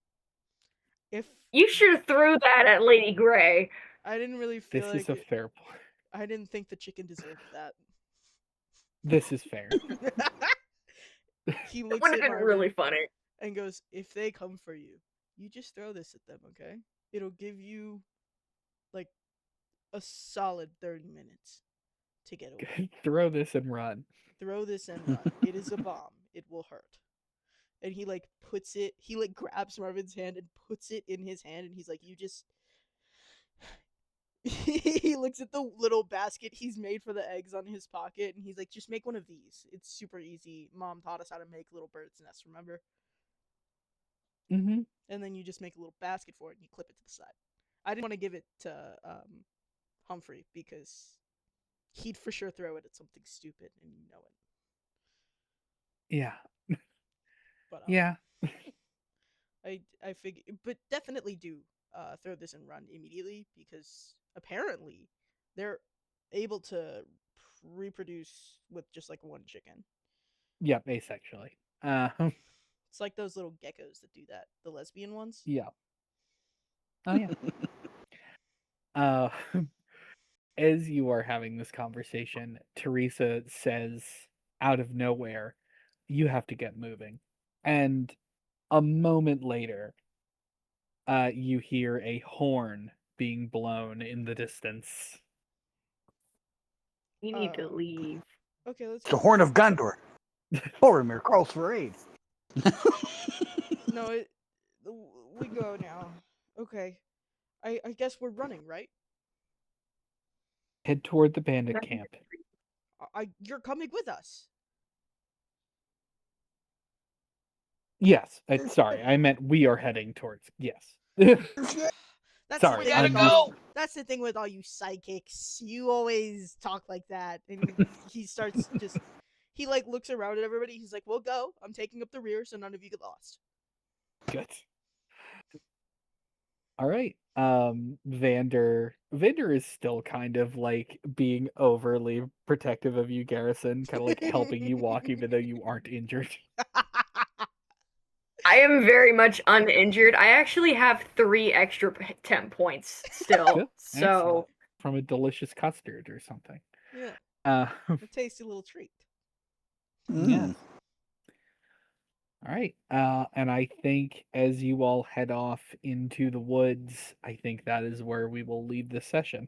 If You should have threw that at Lady Grey. I didn't really feel this like is a fair point. I didn't think the chicken deserved that. This is fair. He It looks would at have been Marvin really funny. and goes, "If they come for you, you just throw this at them, okay? It'll give you like a solid 30 minutes to get away. Throw this and run. Throw this and run. It is a bomb. It will hurt." And he like puts it, he like grabs Marvin's hand and puts it in his hand and he's like, "You just." He looks at the little basket he's made for the eggs on his pocket and he's like, "Just make one of these. It's super easy. Mom taught us how to make little bird's nests, remember?" Mm-hmm. And then you just make a little basket for it and you clip it to the side. I didn't want to give it to Humphrey because he'd for sure throw it at something stupid and you know it. Yeah. But Yeah. I figure, but definitely do throw this and run immediately because apparently they're able to reproduce with just like one chicken. Yep. Asexually. It's like those little geckos that do that, the lesbian ones. Yeah. Oh yeah. Uh, as you are having this conversation, Teresa says out of nowhere, "You have to get moving." And a moment later, you hear a horn being blown in the distance. You need to leave. Okay, let's It's the go. Horn of Gondor. Boromir calls for aid. No, we go now. Okay, I guess we're running, right? Head toward the bandit camp. You're coming with us. Yes. Sorry, I meant we are heading towards. Yes. That's Sorry, the thing I'm with all, that's the thing with all you psychics. You always talk like that, and he starts just he like looks around at everybody. He's like, "We'll go. I'm taking up the rear, so none of you get lost." Good. All right. Vander is still kind of like being overly protective of you, Garrison, kind of like helping you walk even though you aren't injured. I am very much uninjured. I actually have 3 extra temp points still. Good. So Excellent. From a delicious custard or something. Yeah, Uh a tasty little treat. yes. All right. And I think as you all head off into the woods, I think that is where we will leave this session.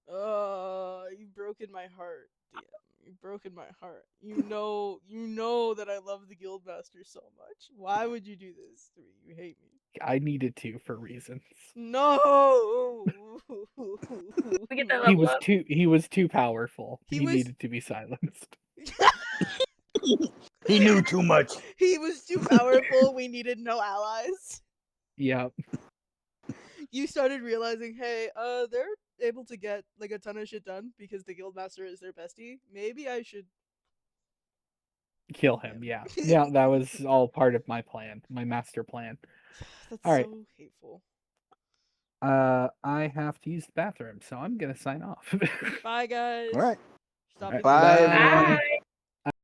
You've broken my heart, DM. You've broken my heart. You know that I love the Guildmaster so much. Why would you do this to me? You hate me. I needed to for reasons. No. we get that He level was up. too powerful. He He was- needed to be silenced. He knew too much. He was too powerful. We needed no allies. Yep. You started realizing, hey, they're able to get like a ton of shit done because the Guildmaster is their bestie. Maybe I should Kill him, yeah. Yeah, that was all part of my plan, my master plan. That's All right. so hateful. I have to use the bathroom, so I'm gonna sign off. Bye, guys. All right. Stop it. Bye, everyone. Bye.